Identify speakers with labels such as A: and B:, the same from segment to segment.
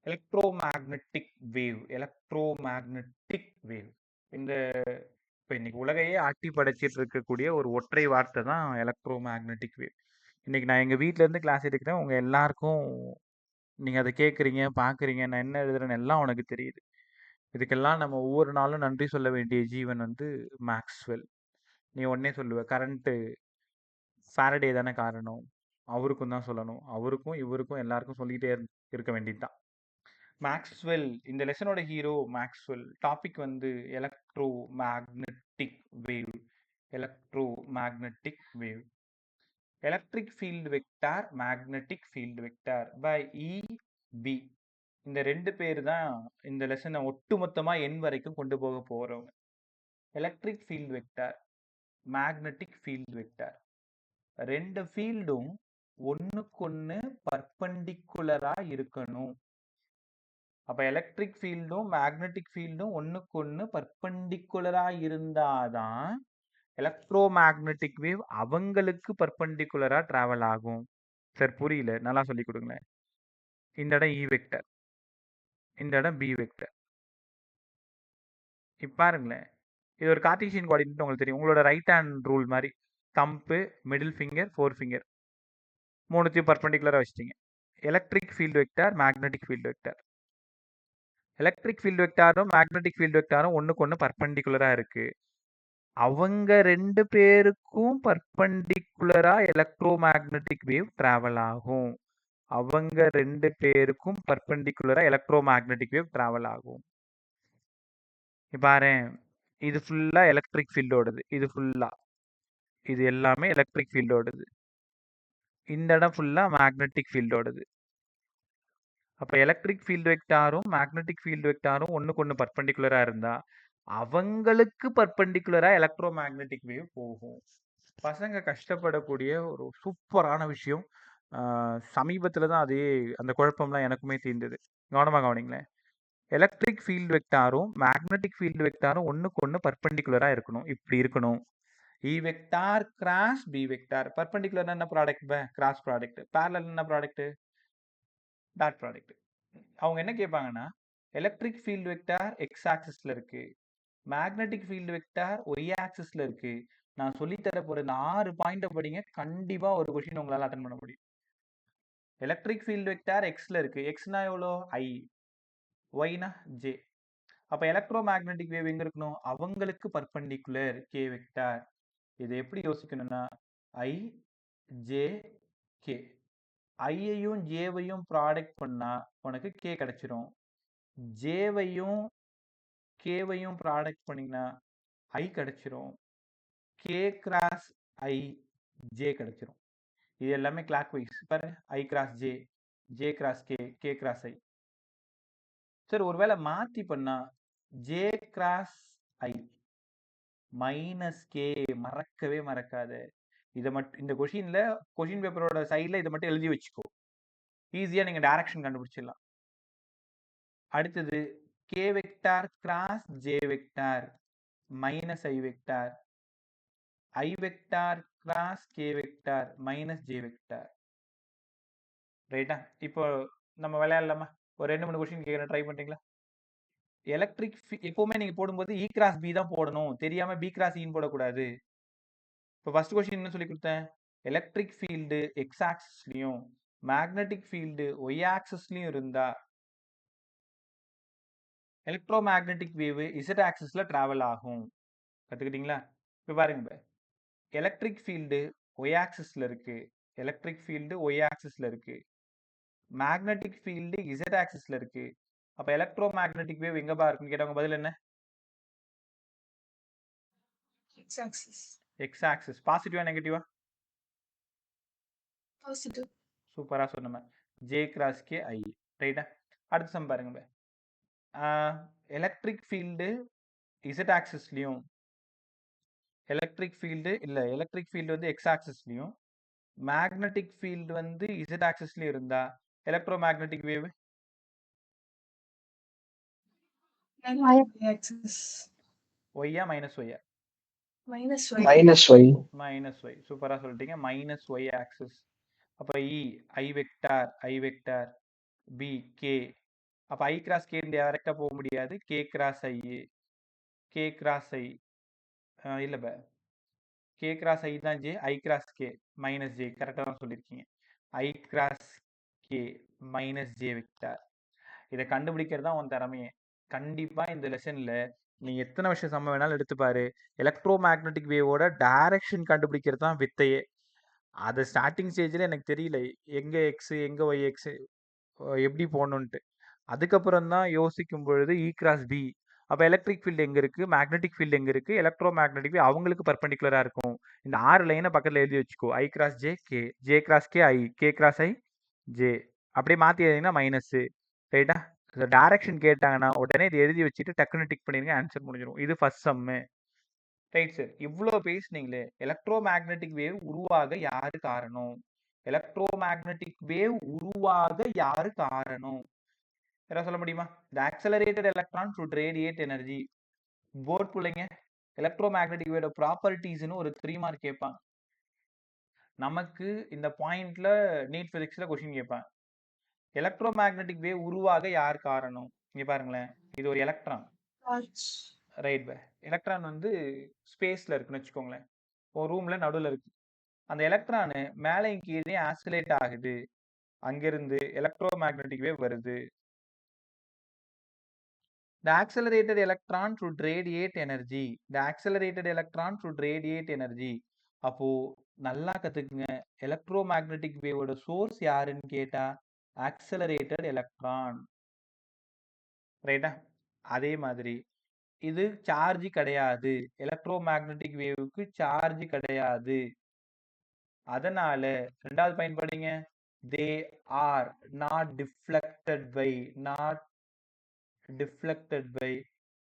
A: Electromagnetic wave electromagnetic wave இந்த இப்போ இன்னைக்கு உலகையே ஆட்டி படைச்சிட்டு இருக்கக்கூடிய ஒரு ஒற்றை வார்த்தை தான் எலக்ட்ரோமேக்னெட்டிக் வேவ். இன்னைக்கு நான் எங்கள் வீட்டிலேருந்து கிளாஸ் எடுக்கிறேன். உங்கள் எல்லாருக்கும் நீங்கள் அதை கேட்குறீங்க, பார்க்குறீங்க, நான் என்ன எழுதுறேன்னு எல்லாம் உனக்கு தெரியுது. இதுக்கெல்லாம் நம்ம ஒவ்வொரு நாளும் நன்றி சொல்ல வேண்டிய ஜீவன் வந்து மேக்ஸ்வெல். நீ உடனே சொல்லுவ கரண்ட்டு ஃபாரடே தானே காரணம், அவருக்கும் தான் சொல்லணும், அவருக்கும் இவருக்கும் எல்லாருக்கும் சொல்லிக்கிட்டே இருக்க வேண்டியது. மேக்ஸ்வெல் இந்த லெசனோட ஹீரோ மேக்ஸ்வெல். டாபிக் வந்து electromagnetic wave. Electromagnetic wave. Electric field vector, magnetic field vector by EB. இந்த ரெண்டு பேர் தான் இந்த லெசனை ஒட்டுமொத்தமா எண் வரைக்கும் கொண்டு போக போறவங்க. Electric field vector, magnetic field vector, ரெண்டு ஃபீல்டும் ஒண்ணுக்கொன்னு பர்பண்டிகுலரா இருக்கணும். அப்ப எலக்ட்ரிக் ஃபீல்டும் மேக்னெட்டிக் ஃபீல்டும் ஒண்ணுக்கு ஒண்ணு பர்பண்டிகுலரா இருந்தாதான் எலக்ட்ரோ மேக்னெட்டிக் வேவ் அவங்களுக்கு பர்பண்டிகுலரா டிராவல் ஆகும். சார் புரியல, நல்லா சொல்லி கொடுங்களேன். இந்த இடம் இ வெக்டர், இந்த இடம் பி வெக்டர். இப்ப பாருங்களேன், இது ஒரு கார்ட்டீசியன் கோஆர்டினேட் உங்களுக்கு தெரியும். உங்களோட ரைட் ஹேண்ட் ரூல் மாதிரி thumb, middle finger, four finger மூணுத்தையும் பர்பண்டிகுலரா வச்சிட்டீங்க. Electric field vector, magnetic field vector. Electric field வெக்டாரும் மேக்னெட்டிக் ஃபீல்டு வெக்டாரும் ஒண்ணுக்கு ஒண்ணு பர்பண்டிகுலரா இருக்கு. அவங்க ரெண்டு பேருக்கும் பர்பண்டிகுலரா எலக்ட்ரோ மேக்னெட்டிக் வேவ் டிராவல் ஆகும். அவங்க ரெண்டு பேருக்கும் பர்பண்டிகுலரா எலக்ட்ரோ மேக்னெட்டிக் வேவ் டிராவல் ஆகும். பாரு, இது ஃபுல்லா எலக்ட்ரிக் ஃபீல்டோடது, இது ஃபுல்லா இது எல்லாமே எலக்ட்ரிக் ஃபீல்டோடது, இந்த இடம் ஃபுல்லா மேக்னெட்டிக் ஃபீல்டோடது. அப்ப எலக்ட்ரிக் ஃபீல்டு வெக்டாரும் மேக்னெட்டிக் ஃபீல்டு வெக்டாரும் ஒண்ணுக்கு ஒண்ணு பர்பண்டிகுலரா இருந்தா அவங்களுக்கு பர்பண்டிகுலரா எலக்ட்ரோ மேக்னெட்டிக் வேவ் போகும். பசங்க கஷ்டப்படக்கூடிய ஒரு சூப்பரான விஷயம். சமீபத்தில் தான் அதே அந்த குழப்பம்லாம் எனக்குமே தீர்ந்தது. கவனமாக கவனிங்களேன். எலக்ட்ரிக் ஃபீல்டு வெக்டாரும் மேக்னெட்டிக் ஃபீல்டு வெக்டாரும் ஒன்றுக்கு ஒன்று பர்பண்டிகுலராக இருக்கணும். இப்படி இருக்கணும். E vector cross B vector. Perpendicular என்ன ப்ராடக்ட்? Cross product. பேரலல் என்ன ப்ராடக்ட்? Dot product. அவங்க என்ன கேட்பாங்கன்னா, எலக்ட்ரிக் ஃபீல்டு வெக்டார் எக்ஸ் ஆக்சிஸ்ல இருக்கு, மேக்னெட்டிக் ஃபீல்டு வெக்டார் ஒய் ஆக்சிஸ்ல இருக்கு. நான் சொல்லித்தர போற இந்த 6 பாயிண்ட படிங்க, கண்டிப்பா ஒரு கொஸ்டின் உங்களால அட்டன் பண்ண முடியும். எலக்ட்ரிக் ஃபீல்டு வெக்டார் எக்ஸ்ல இருக்கு, எக்ஸ்னா எவ்வளோ? ஐ, ஒய்னா ஜே. அப்ப எலக்ட்ரோ மேக்னெட்டிக் வேவ் எங்க இருக்கணும்? அவங்களுக்கு பர்பண்டிகுலர் கே வெக்டார். இதை எப்படி யோசிக்கணும்னா, ஐ ஜே கே. ஐயையும் ஜேவையும் ப்ராடக்ட் பண்ணா உனக்கு கே கிடைச்சிரும். ஜேவையும் கேவையும் ப்ராடக்ட் பண்ணீங்கன்னா ஐ கிடைச்சிரும். கே கிராஸ் ஐ ஜே கிடைச்சிரும். இது எல்லாமே கிளாக் வைஸ் பாருங்க. I cross J, J cross K, K cross I. Sir ஒருவேளை மாத்தி பண்ணா J cross I minus K. மறக்கவே மறக்காத. இதை மட்டும் இந்த கொஷின் பேப்பரோட சைடில் இதை மட்டும் எழுதி வச்சுக்கோ. ஈஸியா நீங்க டைரக்ஷன் கண்டுபிடிச்சிடலாம். அடுத்தது K vector cross J vector minus I vector, I vector cross K vector minus J vector. ரைட்டா? இப்போ நம்ம விளையாடலாமா? ஒரு 2-3 கொஸ்டின் கேட்குறேன், ட்ரை பண்ணுறீங்களா? எலக்ட்ரிக் எப்பவுமே நீங்க போடும்போது இ கிராஸ் பி தான் போடணும், தெரியாம பி கிராஸ் இன்னு போடக்கூடாது. இப்போ ஃபர்ஸ்ட் கொஸ்டின் என்ன சொல்லி கொடுத்தேன்? எலக்ட்ரிக் ஃபீல்டு எக்ஸ் ஆக்சிஸ்லயும் மேக்னெட்டிக் ஃபீல்டு ஒய் ஆக்சிஸ்லயும் இருந்தா எலக்ட்ரோ மேக்னெட்டிக் வேவ் இசட் ஆக்சிஸ்ல டிராவல் ஆகும். கத்துக்கிட்டீங்களா? இப்போ பாருங்க, எலக்ட்ரிக் ஃபீல்டு ஒய் ஆக்சிஸ்ல இருக்கு, எலக்ட்ரிக் ஃபீல்டு ஒய் ஆக்சிஸ்ல இருக்கு, மேக்னெட்டிக் ஃபீல்டு இசட் ஆக்சிஸ்ல இருக்கு. அப்ப எலக்ட்ரோ மேக்னெட்டிக் வேவ் எங்கப்பா இருக்குன்னு கேட்டவங்க பதில் என்ன? X axis. X axis. பாசிட்டிவா நெகட்டிவா? பாசிட்டிவ். சூப்பரா சொன்னேன். J cross K I. ரைட்டா? அடுத்த சம் பாருங்க. எலக்ட்ரிக் ஃபீல்டு இசட் ஆக்சிஸ்லயும் எலக்ட்ரிக் ஃபீல்டு வந்து எக்ஸ் ஆக்சிஸ்லயும் மேக்னெட்டிக் ஃபீல்டு வந்து இசட் ஆக்சிஸ்லயும் இருந்தா எலக்ட்ரோ மேக்னெட்டிக் வேவ் ஒய்யா மைனஸ் ஒய்யா?
B: Minus Y.
A: Minus Y. சூப்பரா சொல்லிட்டீங்க. Minus Y axis. அப்ப இ ஐ வெக்டார் பி கே அப்போ ஐ கிராஸ் கே டைரெக்டாக போக முடியாது. K cross I, K cross ஐ இல்லை பே, கே கிராஸ் ஐ தான் J, I cross K minus J, கரெக்டாக தான் சொல்லியிருக்கீங்க. I cross K minus J vector. இதை கண்டுபிடிக்கிறது தான் உன் திறமையே. கண்டிப்பாக இந்த லெசனில் நீ எத்தனை வருஷம் சம்ம வேணாலும் எடுத்துப்பாரு, எலக்ட்ரோ மேக்னெட்டிக் வேவோட டைரக்ஷன் கண்டுபிடிக்கிறது தான் வித்தையே. அது ஸ்டார்டிங் ஸ்டேஜில் எனக்கு தெரியல எங்கே எக்ஸு எங்கே ஒய் எக்ஸு எப்படி போகணுன்ட்டு. அதுக்கப்புறம் தான் யோசிக்கும் பொழுது இ கிராஸ் பி, அப்போ எலக்ட்ரிக் ஃபீல்டு எங்கே இருக்குது, மேக்னெட்டிக் ஃபீல்டு எங்கே இருக்குது, எலக்ட்ரோ மேக்னெட்டிக் ஃபீல்டு அவங்களுக்கு பர்பண்டிகுலராக இருக்கும். இந்த 6 லைனை பக்கத்தில் எழுதி வச்சுக்கோ. I cross J K, J cross K I, K cross I J, அப்படியே மாற்றி எழுதிங்கன்னா மைனஸு. ரைட்டா? இந்த டைரக்ஷன் கேட்டாங்கன்னா உடனே இது எழுதி வச்சுட்டு டக்குன்னு டிக் பண்ணிருங்க, ஆன்சர் முடிஞ்சிடும். இது ஃபர்ஸ்ட் சம்மு. ரைட் சார், இவ்வளோ பேசுனீங்களே, எலக்ட்ரோ மேக்னெட்டிக் வேவ் உருவாக யாரு காரணம்? எலக்ட்ரோ மேக்னெட்டிக் வேவ் உருவாக யாரு காரணம்? யாராவது சொல்ல முடியுமா? The accelerated electron should radiate energy. Board பிள்ளைங்க, எலக்ட்ரோ மேக்னெட்டிக் வேவோட ப்ராப்பர்ட்டிஸ்னு ஒரு 3 மார்க் கேட்பாங்க. நமக்கு இந்த பாயிண்ட்ல நீட் பிசிக்ஸ்ல கொஸ்டின் கேட்பாங்க. எலக்ட்ரோ மேக்னெட்டிக் வேவ் உருவாக யார் காரணம்? இங்க பாருங்களேன், இது ஒரு எலக்ட்ரான். ரைட் பை, எலக்ட்ரான் வந்து ஸ்பேஸ்ல இருக்குன்னு வச்சுக்கோங்களேன், ஒரு ரூம்ல நடுவில் இருக்கு. அந்த எலக்ட்ரானு மேலையும் கீழே ஆசிலேட் ஆகுது, அங்கிருந்து எலக்ட்ரோ மேக்னெட்டிக் வேவ் வருது. The accelerated electron should radiate energy. The accelerated electron should radiate energy. அப்போ நல்லா கத்துக்குங்க, எலக்ட்ரோ மேக்னெட்டிக் வேவோட சோர்ஸ் யாருன்னு கேட்டா ஆக்சலரேட்டட் எலக்ட்ரான். ரைட்டா? அதே மாதிரி இது சார்ஜ் கிடையாது, எலக்ட்ரோ மேக்னெட்டிக் வேவுக்கு சார்ஜ் கிடையாது. அதனால ரெண்டாவது பாயிண்ட் படிங்க, they are not deflected by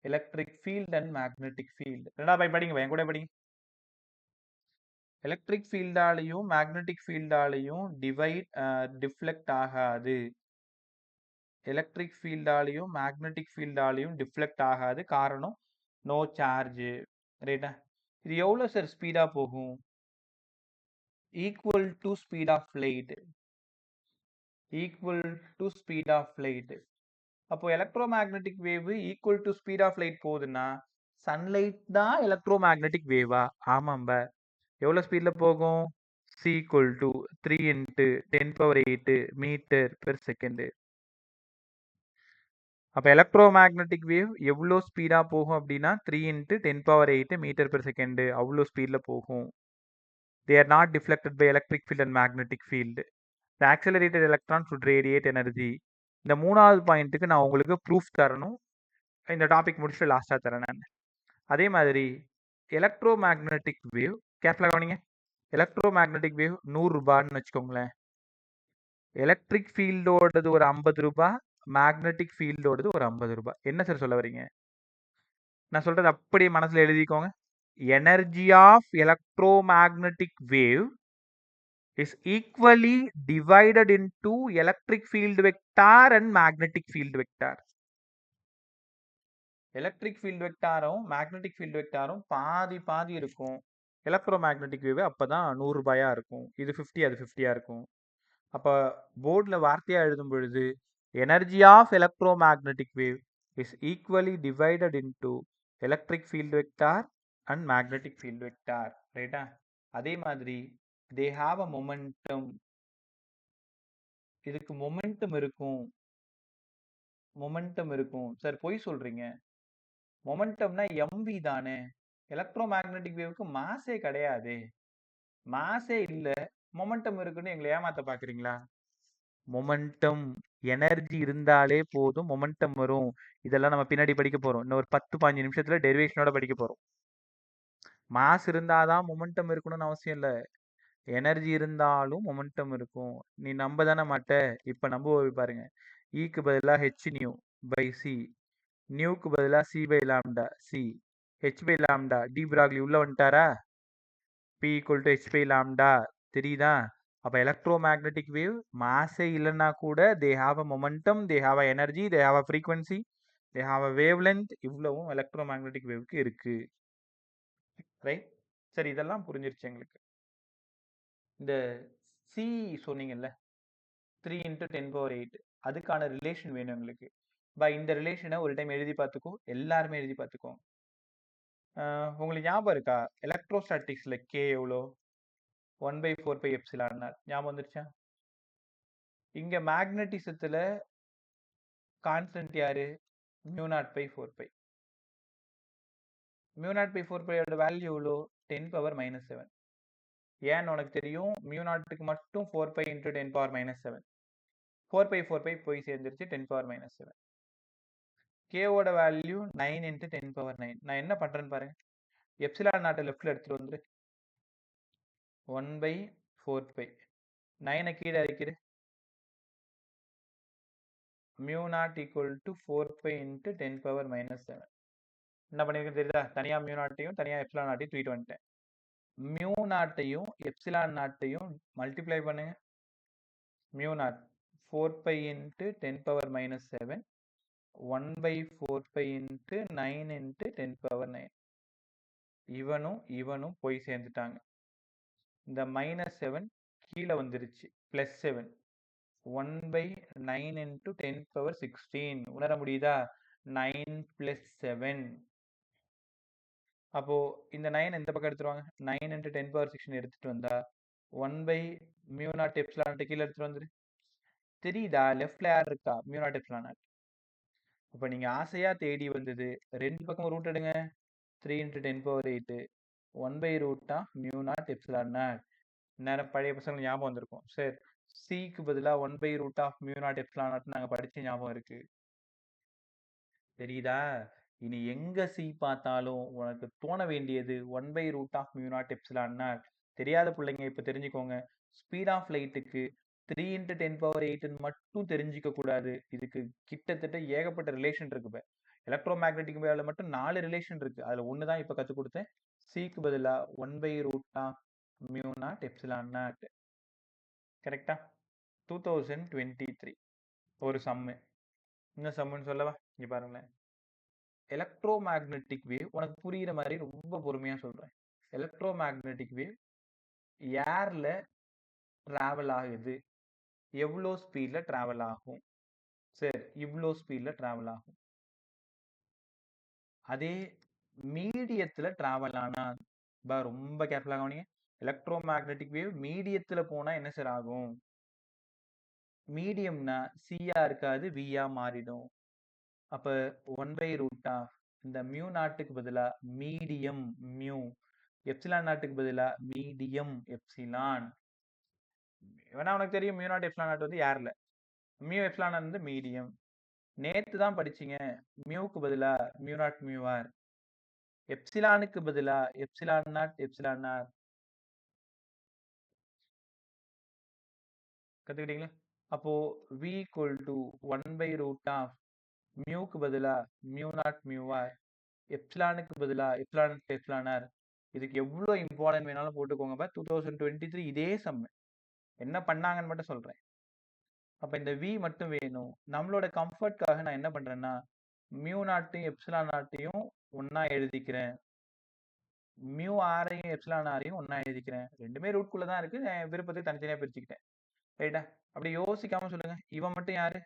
A: electric field and magnetic field. ரெண்டாவது பாயிண்ட் படிங்க, என் கூட படிங்க. எலக்ட்ரிக் ஃபீல்டாலையும் மேக்னெட்டிக் ஃபீல்டாலையும் டிஃப்ளெக்ட் ஆகாது. எலக்ட்ரிக் ஃபீல்டாலையும் மேக்னெட்டிக் ஃபீல்டாலையும் டிஃப்ளெக்ட் ஆகாது. காரணம் நோ சார்ஜ். ரைட்டா? இது எவ்வளோ சார் ஸ்பீடா போகும்? Equal to speed of light. Equal to speed of light. அப்போ electromagnetic wave equal to speed of light போகுதுன்னா சன்லைட் தான் எலக்ட்ரோ மேக்னெட்டிக் வேவா? ஆமாம்ப. எவ்வளோ ஸ்பீடில் போகும்? c equal to 3 into 10 power 8 metre per second. அப்போ எலக்ட்ரோ மேக்னெட்டிக் வேவ் எவ்வளோ ஸ்பீடாக போகும் அப்படின்னா 3 into 10 power 8 metre per second, அவ்வளோ ஸ்பீடில் போகும். They are not deflected by electric field and magnetic field. The accelerated electron should radiate energy. இந்த மூணாவது பாயிண்ட்டுக்கு நான் உங்களுக்கு ப்ரூஃப் தரணும். இந்த டாபிக் முடிச்சுட்டு லாஸ்ட்டாக தரேன் நான். அதே மாதிரி எலக்ட்ரோ மேக்னெட்டிக் வேவ் கேர்ஃபுல்லாக கவனிங்க. எலக்ட்ரோ மேக்னெட்டிக் வேவ் 100 ரூபான்னு வச்சுக்கோங்களேன். எலக்ட்ரிக் ஃபீல்டோடது ஒரு 50 ரூபாய், மேக்னெட்டிக் ஃபீல்டோடது ஒரு 50 ரூபாய். என்ன சார் சொல்ல வரீங்க? நான் சொல்றது அப்படியே மனசுல எழுதிக்கோங்க. Energy of electromagnetic wave is equally divided into electric field vector and magnetic field vector. Electric field வெக்டாரும் மேக்னெட்டிக் ஃபீல்ட் வெக்டாரும் பாதி பாதி இருக்கும். எலக்ட்ரோ மேக்னெட்டிக் வேவ் அப்பதான் 100 ரூபாயா இருக்கும். இது 50, அது 50யா இருக்கும். அப்போ போர்டில் வார்த்தையாக எழுதும் பொழுது energy of electromagnetic wave is equally divided into electric field vector and magnetic field vector. ரைட்டா? அதே மாதிரி தே ஹாவ் அ மொமெண்டம். இதுக்கு மொமெண்டம் இருக்கும். மொமெண்டம் இருக்கும் சார், பொய் சொல்றீங்க. மொமெண்டம்னா எம்வி தானே. எலக்ட்ரோ மேக்னெட்டிக் வேவுக்கு மாஸே கிடையாது. மாஸே இல்லை, மொமெண்டம் இருக்குன்னு எங்களை ஏமாத்த பார்க்குறீங்களா? மொமெண்டம் எனர்ஜி இருந்தாலே போதும், மொமெண்டம் வரும். இதெல்லாம் நம்ம பின்னாடி படிக்க போறோம். இன்னும் ஒரு 10-15 நிமிஷத்துல டெரிவேஷனோட படிக்க போறோம். மாஸ் இருந்தாதான் மொமெண்டம் இருக்கணும்னு அவசியம் இல்லை, எனர்ஜி இருந்தாலும் மொமெண்டம் இருக்கும். நீ நம்ப தானே மாட்ட, இப்ப நம்ப பாருங்க. ஈக்கு பதிலா ஹெச் நியூ பை சி, நியூக்கு பதிலா C by lambda C, H by lambda. De Broglie உள்ள வந்துட்டாரா? P equal to H by lambda. தெரியுதா? அப்போ எலக்ட்ரோ மேக்னெட்டிக் வேவ் மாஸே இல்லைன்னா கூட they have a momentum, they have a energy, they have a frequency, they have a wavelength. இவ்வளவும் electromagnetic வேவுக்கு இருக்கு. ரைட்? சரி, இதெல்லாம் புரிஞ்சிருச்சு எங்களுக்கு. இந்த சி சொன்னீங்கல்ல, 3 into 10 power 8, அதுக்கான ரிலேஷன் வேணும் எங்களுக்கு. இந்த ரிலேஷனை ஒரு டைம் எழுதி பார்த்துக்கோ, எல்லாருமே எழுதி பார்த்துக்கோ. உங்களுக்கு ஞாபகம் இருக்கா? எலக்ட்ரோஸ்டாட்டிக்ஸ்ல கே எவ்வளோ? 1/4πε0 ஞாபகம் வந்துருச்சா? இங்க மேக்னட்டிசத்துல கான்ஸ்டன்ட் யாரு? μ0/4π. μ0/4πயோட வேல்யூ எவ்வளோ? 10⁻⁻7. ஏன்னு உனக்கு தெரியும், μ0க்கு மட்டும் 4π × 10⁻⁻7. 4π போய் சேர்ந்துருச்சு 10⁻⁻7. கேவோட வேல்யூ 9 × 10⁻9. நான் என்ன பண்றேன்னு பாருங்க. எப்சிலான் நாட்டை லெஃப்ட்ல எடுத்துட்டு வந்துரு. 1/4π. 9 கீழே இறக்கிடு. μ0 = 4π × 10⁻⁻7. என்ன பண்ணிருக்கேன் தெரியுதா? தனியா μ0யும் தனியா எப்சிலான் நாட்டையும் தூக்கிட்டு வந்துட்டேன். μ0யும் எப்சிலான் நாட்டையும் மல்டிப்ளை பண்ணுங்க. μ0 4π × 10⁻⁻7 1/4π × 9 × 10⁻9. இவனும் போய் சேர்ந்துட்டாங்க. இந்த -7 கீழே வந்துருச்சு. +7 1/9 × 10⁻16. உணர முடியுதா? 9 + 7. அப்போ இந்த 9 இந்த பக்கம் எடுத்துருவாங்க. 9 × 10⁻16 எடுத்துட்டு வந்தா 1/μ0 எப்சிலான் கீழே எடுத்துட்டு வந்துரு. தெரியுதா? லெஃப்ட்ல யார் இருக்கா? μ0 எப்சிலான். அப்ப நீங்க ஆசையா தேடி வந்தது 2 பக்கம் ரூட் எடுங்க. 3 × 10⁻8 1/√μ0 எப்சிலான் நாட். நேரம் பழைய பசங்க ஞாபகம் வந்திருக்கும். சரி, சிக்கு பதிலா 1/√μ0 எப்சிலான் நாட் நாங்க படிச்ச ஞாபகம் இருக்கு. தெரியுதா? இனி எங்க சி பார்த்தாலும் உனக்கு தோண வேண்டியது 1/√μ0 எப்சிலான் நாட். தெரியாத பிள்ளைங்க இப்ப தெரிஞ்சுக்கோங்க. ஸ்பீட் ஆஃப் லைட்டுக்கு 3 × 10⁻8 மட்டும் தெரிஞ்சுக்க கூடாது. இதுக்கு கிட்டத்தட்ட ஏகப்பட்ட ரிலேஷன் இருக்கு. இப்ப எலக்ட்ரோ மேக்னெட்டிக் வேவ்ல மட்டும் 4 ரிலேஷன் இருக்கு. அதுல ஒன்று தான் இப்ப கற்றுக் கொடுத்தேன். சிக்கு பதிலா 1/√μ0 எப்சிலான் நாட். கரெக்டா? 2023 ஒரு சம்மு. என்ன சம்முன்னு சொல்லவா? இங்க பாருங்களேன். எலக்ட்ரோ மேக்னெட்டிக் வேவ் உனக்கு புரியுற மாதிரி ரொம்ப பொறுமையா சொல்றேன். எலக்ட்ரோ மேக்னெட்டிக் வேவ் ஏர்ல டிராவல் ஆகுது. எவ்வளோ ஸ்பீட்ல டிராவல் ஆகும்? சரி, இவ்வளோ ஸ்பீட்ல டிராவல் ஆகும். அதே மீடியத்துல டிராவல் ஆனா ரொம்ப கேர்ஃபுல்லா கவனிங்க. எலக்ட்ரோ மேக்னெட்டிக் வேவ் மீடியத்துல போனா என்ன சார் ஆகும்? மீடியம்னா சியா இருக்காது, வியா மாறிடும். அப்ப 1/√, இந்த μ0க்கு பதிலா மீடியம் மியூ, எப்சிலான் நாட்டுக்கு பதிலா மீடியம் எப்சிலான். வேணா உனக்கு தெரியும் μ0 எப்சிலான் நாட் வந்து ஏர்ல, மியூ எப்சிலான் வந்து மீடியம். நேத்து தான் படிச்சீங்க மியூக்கு பதிலா μ0 μr, எப்சிலானுக்கு பதிலா எப்சிலான் நாட் எப்சிலான் ஆர். கத்துக்கிட்டீங்களா? அப்போ v = 1/√, மியூக்கு பதிலா μ0 μr, எப்சிலானுக்கு பதிலா எப்சிலான் எப்சிலான் ஆர். இதுக்கு எவ்வளோ இம்பார்ட்டன்ட் வேணாலும் போட்டுக்கோங்க. 2023 இதே சம் என்ன பண்ணாங்கன்னு மட்டும் சொல்றேன். அப்ப இந்த v மட்டும் வேணும். நம்மளோட கம்ஃபர்ட்காக நான் என்ன பண்றேன்னா μ0யும் எப்சிலான் நாட்டையும் ஒன்னா எழுதிக்கிறேன். மியூ ஆரையும் எப்சிலான் ஆரையும் ஒன்னா எழுதிக்கிறேன். ரெண்டுமே ரூட்குள்ள தான் இருக்கு. என் விருப்பத்தை தனித்தனியா பிரிச்சுக்கிட்டேன். ரைட்டா? அப்படி யோசிக்காம சொல்லுங்க. இவன் மட்டும் யாரு?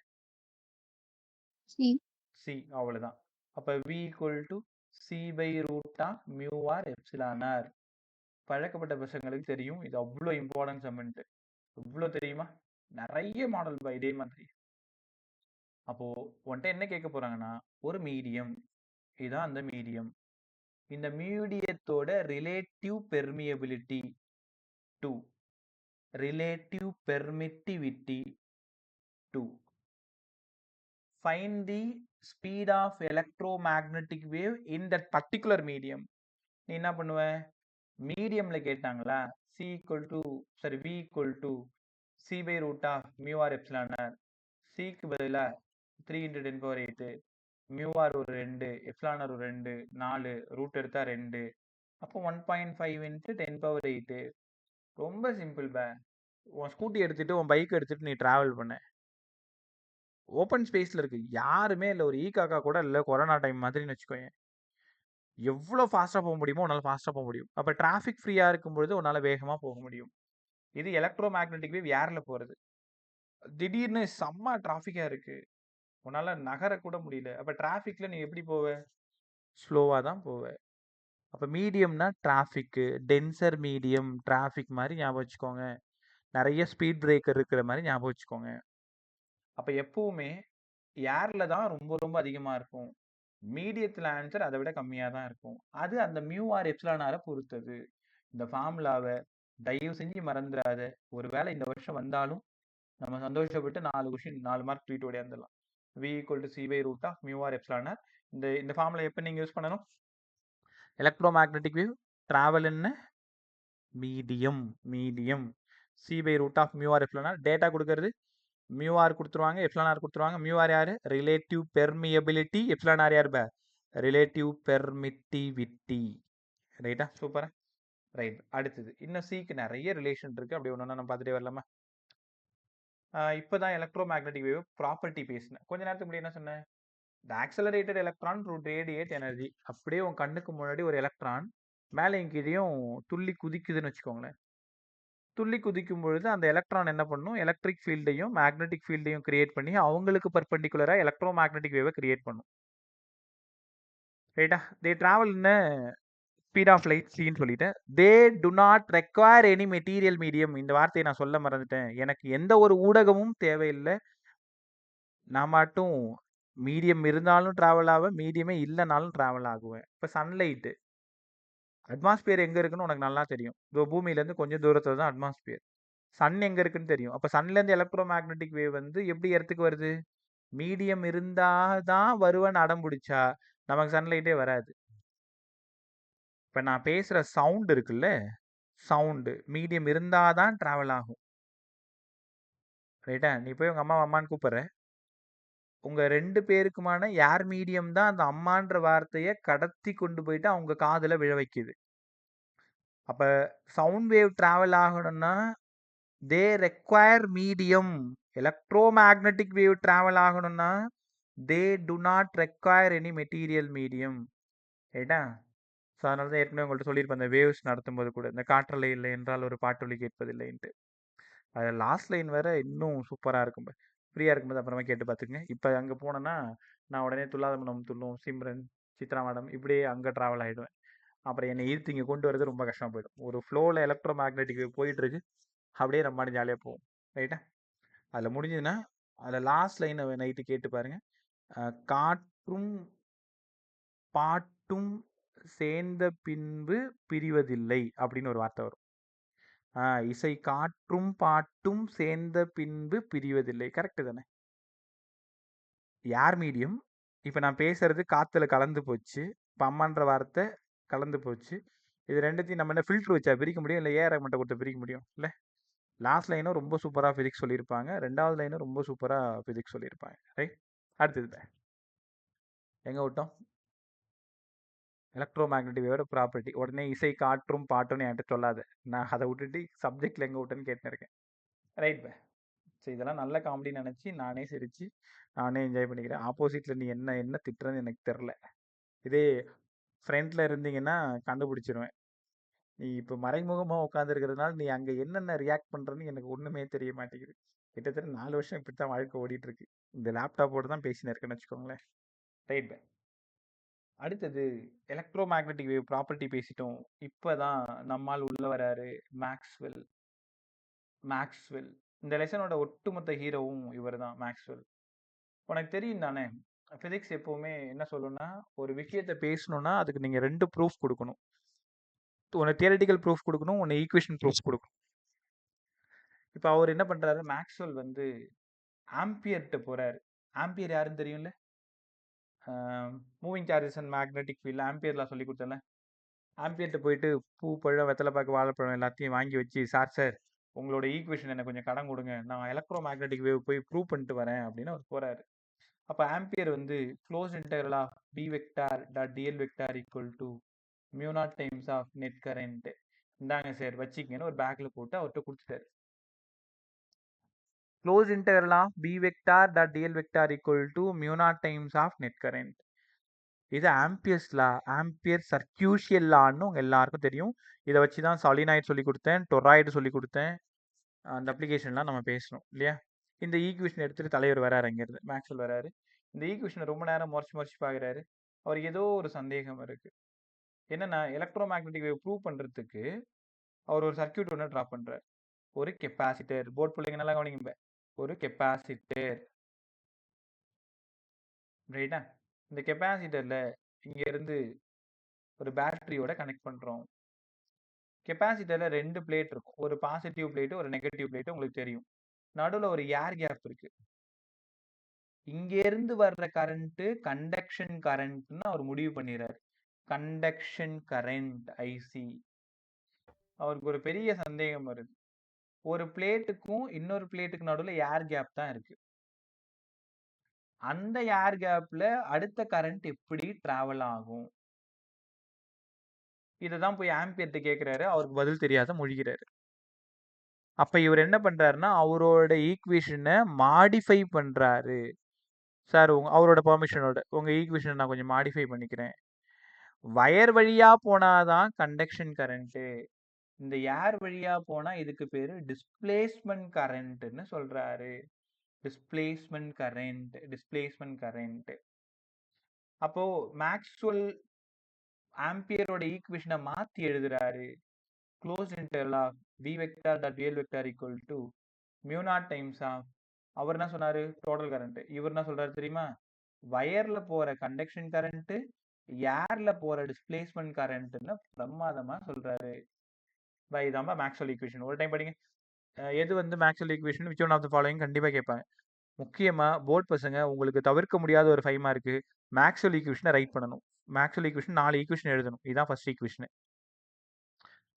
A: சி. அவ்வளவுதான். அப்ப v = c/√μr எப்சிலான் ஆர். பழக்கப்பட்ட பசங்களுக்கு தெரியும் இது அவ்வளோ இம்பார்ட்டன்ட் சம்மெண்ட். இவ்வளவு தெரியுமா? நிறைய மாடல் இதே மாதிரி. அப்போ உன்கிட்ட என்ன கேட்க போறாங்கன்னா, ஒரு மீடியம், இதுதான் அந்த மீடியம். இந்த மீடியத்தோட relative permeability 2, relative permittivity 2. Find the speed of electromagnetic wave in that particular medium. நீ என்ன பண்ணுவ? மீடியம்ல கேட்டாங்களா? v = c/√μr epsilon R. சிக்கு பதிலா 3 × 10⁻8, μr ஒரு 2, எப்சிலான் ஆர் ஒரு 2, 4, ரூட் எடுத்தா 2. அப்போ 1.5 × 10⁻8. ரொம்ப சிம்பிள் பே. உன் ஸ்கூட்டி எடுத்துட்டு உன் பைக் எடுத்துட்டு நீ டிராவல் பண்ண, ஓப்பன் ஸ்பேஸ்ல இருக்கு, யாருமே இல்லை, ஒரு காக்கா கூட இல்லை, கொரோனா டைம் மாதிரின்னு வச்சுக்கோங்க. எவ்வளோ ஃபாஸ்ட்டாக போக முடியுமோ உன்னால் ஃபாஸ்ட்டாக போக முடியும். அப்போ டிராஃபிக் ஃப்ரீயாக இருக்கும்பொழுது உன்னால் வேகமாக போக முடியும். இது எலக்ட்ரோ மேக்னெட்டிக் வேவ் ஏரில் போகிறது. திடீர்னு செம்ம டிராஃபிக்காக இருக்குது, உன்னால நகர கூட முடியல. அப்ப டிராஃபிக்ல நீ எப்படி போவ? ஸ்லோவா தான் போவ. அப்ப மீடியம்னா டிராஃபிக், டென்சர் மீடியம் டிராஃபிக் மாதிரி ஞாபகம் வச்சுக்கோங்க. நிறைய ஸ்பீட் பிரேக்கர் இருக்கிற மாதிரி ஞாபகம் வச்சுக்கோங்க. அப்ப எப்பவுமே ஏர்ல தான் ரொம்ப ரொம்ப அதிகமா இருக்கும். மீடியத்துல ஆன்சர் அதை விட கம்மியா தான் இருக்கும். அது அந்த மியூ ஆர் எப்சிலான் ஆரை பொறுத்தது. இந்த ஃபார்முலாவை தயவு செஞ்சு மறந்துடாத. ஒருவேளை இந்த வருஷம் வந்தாலும் நம்ம சந்தோஷப்பட்டு 4 கொஸ்டின் 4 மார்க் தூக்கிட்டு ஓடியாந்துடலாம். v equal to c by root of mu r epsilon r. இந்த ஃபார்முலா எப்போ நீங்க யூஸ் பண்ணணும்? எலக்ட்ரோமேக்னெட்டிக் வேவ் டிராவல் என்ன medium c by root of mu r epsilon r. Data கொடுக்கறது mu r கொடுத்துருவாங்க, epsilon r கொடுத்துருவாங்க. mu r யாரு? Relative permeability. epsilon r யார்? Relative permittivity. ரைட்டா? சூப்பரா. ரைட். அடுத்தது இன்னும் சிக்கு நிறைய ரிலேஷன் இருக்கு. அப்படி ஒன்று நம்ம பார்த்துட்டே வரலாமா? இப்போதான் எலக்ட்ரோமேக்னெட்டிக் வேவ் ப்ராப்பர்ட்டி பேசினேன். கொஞ்ச நேரத்துக்கு முன்னாடி என்ன சொன்னேன்? The accelerated electron would radiate energy. அப்படியே உன் கண்ணுக்கு முன்னாடி ஒரு எலக்ட்ரான் மேலே கீழேயும் துள்ளி குதிக்குதுன்னு வச்சுக்கோங்களேன். துள்ளி குதிக்கும் பொழுது அந்த எலக்ட்ரான் என்ன பண்ணும்? எலக்ட்ரிக் ஃபீல்டையும் மேக்னெட்டிக் ஃபீல்டையும் கிரியேட் பண்ணி அவங்களுக்கு பர்பெண்டிகுலராக எலக்ட்ரோமேக்னெட்டிக் வேவை கிரியேட் பண்ணும். ரைட்டா? They travel in speed of light சின்னு சொல்லிட்டேன். They do not require any material medium. இந்த வார்த்தையை நான் சொல்ல மறந்துட்டேன். எனக்கு எந்த ஒரு ஊடகமும் தேவையில்லை. நான் மட்டும் மீடியம் இருந்தாலும் ட்ராவல் ஆவேன், மீடியமே இல்லைனாலும் ட்ராவல் ஆகுவேன். இப்போ சன்லைட்டு அட்மாஸ்பியர் எங்கே இருக்குன்னு உனக்கு நல்லா தெரியும். இதோ பூமியிலேருந்து கொஞ்சம் தூரத்தில் தான் அட்மாஸ்பியர். சன் எங்கே இருக்குன்னு தெரியும். அப்போ சன்லேருந்து எலக்ட்ரோ மேக்னெட்டிக் வேவ் வந்து எப்படி இடத்துக்கு வருது? மீடியம் இருந்தால் தான் வருவேன்னு அடம் பிடிச்சா நமக்கு சன்லைட்டே வராது. இப்போ நான் பேசுகிற சவுண்ட் இருக்குல்ல, சவுண்டு மீடியம் இருந்தால் தான் ட்ராவல் ஆகும். ரைட்டா? நீ போய் உங்கள் அம்மான்னு கூப்பிட்ற, உங்கள் 2 பேருக்குமான ஏர் மீடியம் தான் அந்த அம்மான்ற வார்த்தையை கடத்தி கொண்டு போயிட்டு அவங்க காதில் விழ வைக்குது. அப்போ சவுண்ட் வேவ் ட்ராவல் ஆகணும்னா they require medium. Electromagnetic wave travel ஆகணும்னா they do not require any material medium. ரைட்டா? ஸோ அதனால தான் ஏற்கனவே உங்கள்கிட்ட சொல்லியிருப்பேன், அந்த வேவ்ஸ் நடத்தும்போது கூட இந்த காற்றலை இல்லை என்றால் ஒரு பாட்டொலி கேட்பதில்லைன்ட்டு. அதில் லாஸ்ட் லைன் வேற இன்னும் சூப்பராக இருக்கும். ஃப்ரீயாக இருக்கும்போது அப்புறமா கேட்டு பார்த்துக்குங்க. இப்போ அங்கே போனேன்னா நான் உடனே துல்லாத மனம் துள்ளும், சிம்ரன், சித்ரா மேடம் இப்படியே அங்கே ட்ராவல் ஆகிடுவேன். அப்புறம் என்னை ஈர்த்து இங்கே கொண்டு வரது ரொம்ப கஷ்டமாக போயிடும். ஒரு ஃப்ளோவில் எலக்ட்ரோ மேக்னெட்டிக் போயிட்டு இருக்கு, அப்படியே நம்ம ஜாலியாக போவோம். ரைட்டா? அதில் முடிஞ்சதுன்னா அதில் லாஸ்ட் லைனை நைட்டு கேட்டு பாருங்க. காற்றும் பாட்டும் சேர்ந்த பின்பு பிரிவதில்லை அப்படின்னு ஒரு வார்த்தை வரும். இசை காற்றும் பாட்டும் சேர்ந்த பின்பு பிரிவதில்லை. கரெக்டு தானே? யார் மீடியம்? இப்போ நான் பேசுறது காற்றுல கலந்து போச்சு, இப்போ அம்மான்ற வார்த்தை கலந்து போச்சு. இது ரெண்டுத்தையும் நம்ம என்ன ஃபில்ட்ரு வச்சா பிரிக்க முடியும்? இல்லை ஏஆர் மட்டும் கொடுத்து பிரிக்க முடியும்? இல்லை. லாஸ்ட் லைனும் ரொம்ப சூப்பராக ஃபிசிக்ஸ் சொல்லியிருப்பாங்க, 2வது லைனும் ரொம்ப சூப்பராக ஃபிசிக்ஸ் சொல்லியிருப்பாங்க. ரைட்? அடுத்தது எங்கே விட்டோம்? எலக்ட்ரோ மேக்னெட்டிக் வேவோட ப்ராப்பர்ட்டி. உடனே இசை காற்றும் பாட்டுன்னு என்கிட்ட சொல்லாது. நான் அதை விட்டுட்டு சப்ஜெக்டில் எங்கே விட்டேன்னு கேட்டுன்னு இருக்கேன். ரைட் பே. ஸோ இதெல்லாம் நல்ல காமெடின்னு நினச்சி நானே சிரித்து நானே என்ஜாய் பண்ணிக்கிறேன். ஆப்போசிட்டில் நீ என்ன திட்டுறன்னு எனக்கு தெரில. இதே ஃப்ரண்ட்டில் இருந்தீங்கன்னா கண்டுபிடிச்சிருவேன். நீ இப்போ மறைமுகமாக உட்காந்துருக்கிறதுனால நீ அங்கே என்னென்ன ரியாக்ட் பண்ணுறன்னு எனக்கு ஒன்றுமே தெரிய மாட்டேங்குது. கிட்டத்தட்ட 4 வருஷம் இப்படி தான் வாழ்க்கை ஓடிட்டுருக்கு. இந்த லேப்டாப்போடு தான் பேசினு இருக்கேன்னு வச்சுக்கோங்களேன். ரைட் பே. அடுத்தது எலக்ட்ரோ மேக்னெட்டிக் வேவ் ப்ராப்பர்ட்டி பேசிட்டோம். இப்போ தான் நம்மால் உள்ள வராரு மேக்ஸ்வெல். இந்த லெசனோட ஒட்டுமொத்த ஹீரோவும் இவர் தான், மேக்ஸ்வெல். உனக்கு தெரியும் தானே, ஃபிசிக்ஸ் எப்போவுமே என்ன சொல்லணும்னா, ஒரு விஷயத்தை பேசணும்னா அதுக்கு நீங்கள் 2 ப்ரூஃப் கொடுக்கணும். ஒன்று தியரட்டிக்கல் ப்ரூஃப் கொடுக்கணும், ஒன்று ஈக்குவேஷன் ப்ரூஃப் கொடுக்கணும். இப்போ அவர் என்ன பண்ணுறாரு, மேக்ஸ்வெல் வந்து ஆம்பியர்கிட்ட போகிறாரு. ஆம்பியர் யாருன்னு தெரியும்ல? Moving charges and magnetic field ஆம்பியர்லாம் சொல்லி கொடுத்தேன்ல. ஆம்பியர்கிட்ட போயிட்டு பூ, பழம், வெத்தலைப்பாக்கு, வாழைப்பழம் எல்லாத்தையும் வாங்கி வச்சு, சார் உங்களோட ஈக்குவேஷன் எனக்கு கொஞ்சம் கடன் கொடுங்க, நான் எலக்ட்ரோ மேக்னெட்டிக் வேவ் போய் ப்ரூவ் பண்ணிட்டு வரேன் அப்படின்னு அவர் போகிறாரு. அப்போ ஆம்பியர் வந்து close integral of B vector dot DL vector equal to mu naught times of net current, இந்தாங்க சார் வச்சுக்கங்கன்னு ஒரு பேக்கில் போட்டு அவர்கிட்ட கொடுத்துட்டாரு. Close integral of B vector dot DL vector equal to mu naught times of net current. இது Ampere's law, Ampere circuital லான்னு உங்கள் எல்லாருக்கும் தெரியும். இதை வச்சு தான் சாலினாய்டு சொல்லி கொடுத்தேன், டொராய்டு சொல்லி கொடுத்தேன். அந்த அப்ளிகேஷன்லாம் நம்ம பேசணும் இல்லையா? இந்த ஈக்குவேஷன் எடுத்துகிட்டு தலைவர் வராரு, அங்கேருந்து மேக்ஸ்வெல் வராரு. இந்த ஈக்குவேஷனை ரொம்ப நேரம் முறைச்சு பார்க்குறாரு. அவருக்கு ஏதோ ஒரு சந்தேகம் இருக்கு. என்னன்னா எலக்ட்ரோ மேக்னெட்டிக் வேவ் ப்ரூவ் பண்றதுக்கு அவர் ஒரு சர்க்யூட் ஒன்று ட்ரா பண்றாரு. ஒரு கெப்பாசிட்டர், போர்ட் பிள்ளைங்க நல்லா கவனிங்க. ஒரு கெப்பாசிட்டர், ரைட்டா? இந்த கெப்பாசிட்டர்ல இங்க இருந்து ஒரு பேட்டரியோட கனெக்ட் பண்றோம். கெப்பாசிட்டர்ல 2 பிளேட் இருக்கும். ஒரு பாசிட்டிவ் பிளேட், ஒரு நெகட்டிவ் பிளேட் உங்களுக்கு தெரியும். நடுவுல ஒரு ஏர் கேப் இருக்கு. இங்க இருந்து வர்ற கரண்ட் கண்டக்ஷன் கரண்ட்னு அவர் முடிவு பண்ணிடுறாரு. Conduction current IC. அவருக்கு ஒரு பெரிய சந்தேகம் வருது. ஒரு பிளேட்டுக்கும் இன்னொரு பிளேட்டுக்கு நடுவுல ஏர் கேப் தான் இருக்கு. அந்த ஏர் கேப்ல அடுத்த கரண்ட் எப்படி டிராவல் ஆகும்? இததான் போய் ஆம்பியர்ட்ட கேக்குறாரு. அவருக்கு பதில் தெரியாத முழிக்கிறாரு. அப்ப இவர் என்ன பண்றாருன்னா அவரோட ஈக்குவேஷனை மாடிஃபை பண்றாரு. சார் அவரோட பெர்மிஷனோட உங்க ஈக்குவேஷனை நான் கொஞ்சம் மாடிஃபை பண்ணிக்கிறேன். வயர் வழியா போனாதான் கண்டக்ஷன் கரண்ட். இந்த ஏர் வழியா போனா இதுக்கு பேரு டிஸ்பிளேஸ்மெண்ட் கரண்ட்னு சொல்றாரு. Displacement current. அப்போ மேக்ஸ்வெல் ஆம்பியரோட ஈக்குவேஷனை மாத்தி எழுதுறாரு. Close interval of v vector dot dl vector equal to mu naught times of அவர் என்ன சொன்னாரு? Total current. இவர் என்ன சொல்றாரு தெரியுமா? வயர்ல போற கண்டக்ஷன் கரண்ட், ஏர்ல போற டிஸ்பிளேஸ்மெண்ட் கரண்ட்னு பிரமாதமா சொல்றாரு. இதாம்பா மேக்ஸ்வெல் ஈக்குவேஷன். ஒரு டைம் படிங்க. எது வந்து Maxwell equation which one of the following கண்டிப்பா கேட்பாங்க. முக்கியமா போர்ட் பசங்க உங்களுக்கு தவிர்க்க முடியாத ஒரு 5 மார்க்கு மேக்ஸ்வெல் ஈக்குவேஷனை ரைட் பண்ணணும். மேக்ஸ்வெல் ஈக்குவேஷன் 4 ஈக்குவேஷன் எழுதணும். இதான் first equation.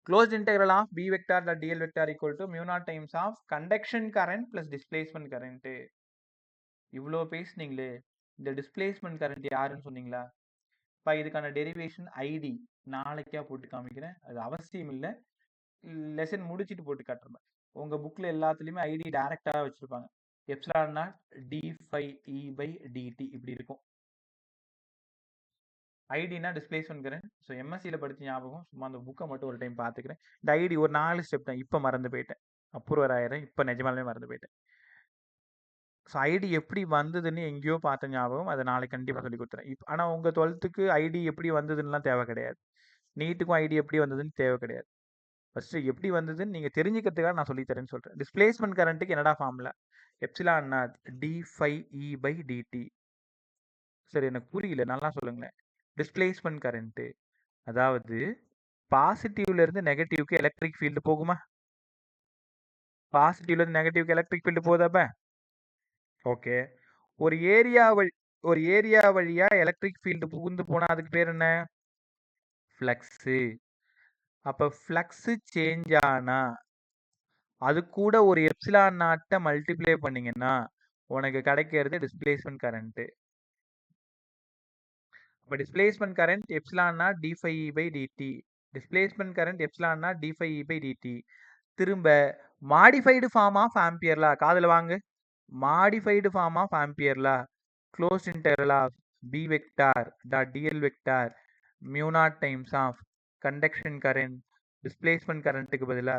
A: Closed integral of b vector dot dl vector equal to mu naught times of conduction current plus displacement current. இவ்வளோ பேசுனீங்களே, இந்த டிஸ்பிளேஸ்மெண்ட் கரண்ட் யாருன்னு சொன்னீங்களா? இப்போ இதுக்கான டெரிவேஷன் ஐடி நாளைக்கா போட்டு காமிக்கிறேன். அது அவசியம் இல்லை, லெசன் முடிச்சுட்டு போட்டு காட்டுறேன். உங்க புக்ல எல்லாத்துலயுமே ஐடி டைரக்டா வச்சிருப்பாங்க. Epsilon naught D phi E by DT இப்படி இருக்கும். ஐடினா டிஸ்பிளேஸ்மெண்ட் கரண்ட். ஸோ எம்எஸ்சியில் படித்த ஞாபகம், சும்மா அந்த புக்கை மட்டும் ஒரு டைம் பார்த்துக்கிறேன். இந்த ஐடி ஒரு 4 ஸ்டெப் தான், இப்போ மறந்து போயிட்டேன். அப்ரூவர் ஆயிரம், இப்போ நிஜமாலுமே மறந்து போயிட்டேன். ஸோ ஐடி எப்படி வந்ததுன்னு எங்கேயோ பார்த்த ஞாபகம், அதை நாளைக்கு கண்டிப்பாக சொல்லி கொடுத்துறேன். இப்போ ஆனால் உங்கள் 12க்கு ஐடி எப்படி வந்ததுன்னுலாம் தேவை கிடையாது. நீட்டுக்கும் ஐடி எப்படி வந்ததுன்னு தேவை கிடையாது. ஃபஸ்ட்டு எப்படி வந்ததுன்னு நீங்கள் தெரிஞ்சுக்கிறதுக்காக நான் சொல்லித்தரேன்னு சொல்கிறேன். டிஸ்பிளேஸ்மெண்ட் கரண்ட்டுக்கு என்னடா formula? Epsilon naught D phi E by DT. சரி, எனக்கு புரியல, நல்லா சொல்லுங்களேன். டிஸ்பிளேஸ்மெண்ட் கரண்ட்டு அதாவது பாசிட்டிவ்ல இருந்து நெகட்டிவ்க்கு எலக்ட்ரிக் ஃபீல்டு போகுமா? பாசிட்டிவ்ல இருந்து நெகட்டிவ்க்கு எலக்ட்ரிக் ஃபீல்டு போகுதாப்ப? ஓகே. ஒரு ஏரியா வழியா எலக்ட்ரிக் ஃபீல்டு புகுந்து போனா அதுக்கு பேர் என்ன? ஃப்ளக்ஸு. அப்ப ஃப்ளக்ஸு சேஞ்ச் ஆனா அது கூட ஒரு எப்சிலான் நாட்டை மல்டிப்ளை பண்ணீங்கன்னா உனக்கு கிடைக்கிறது டிஸ்பிளேஸ்மெண்ட் கரண்ட். அப்ப displacement current epsilon naught D phi E by DT. Displacement current epsilon naught D phi E by DT. திரும்ப modified form of Ampere law. காதுல வாங்க. Modified form of Ampere law. Close interval of b vector dot dl vector mu naught times of conduction current displacement currentக்கு பதிலா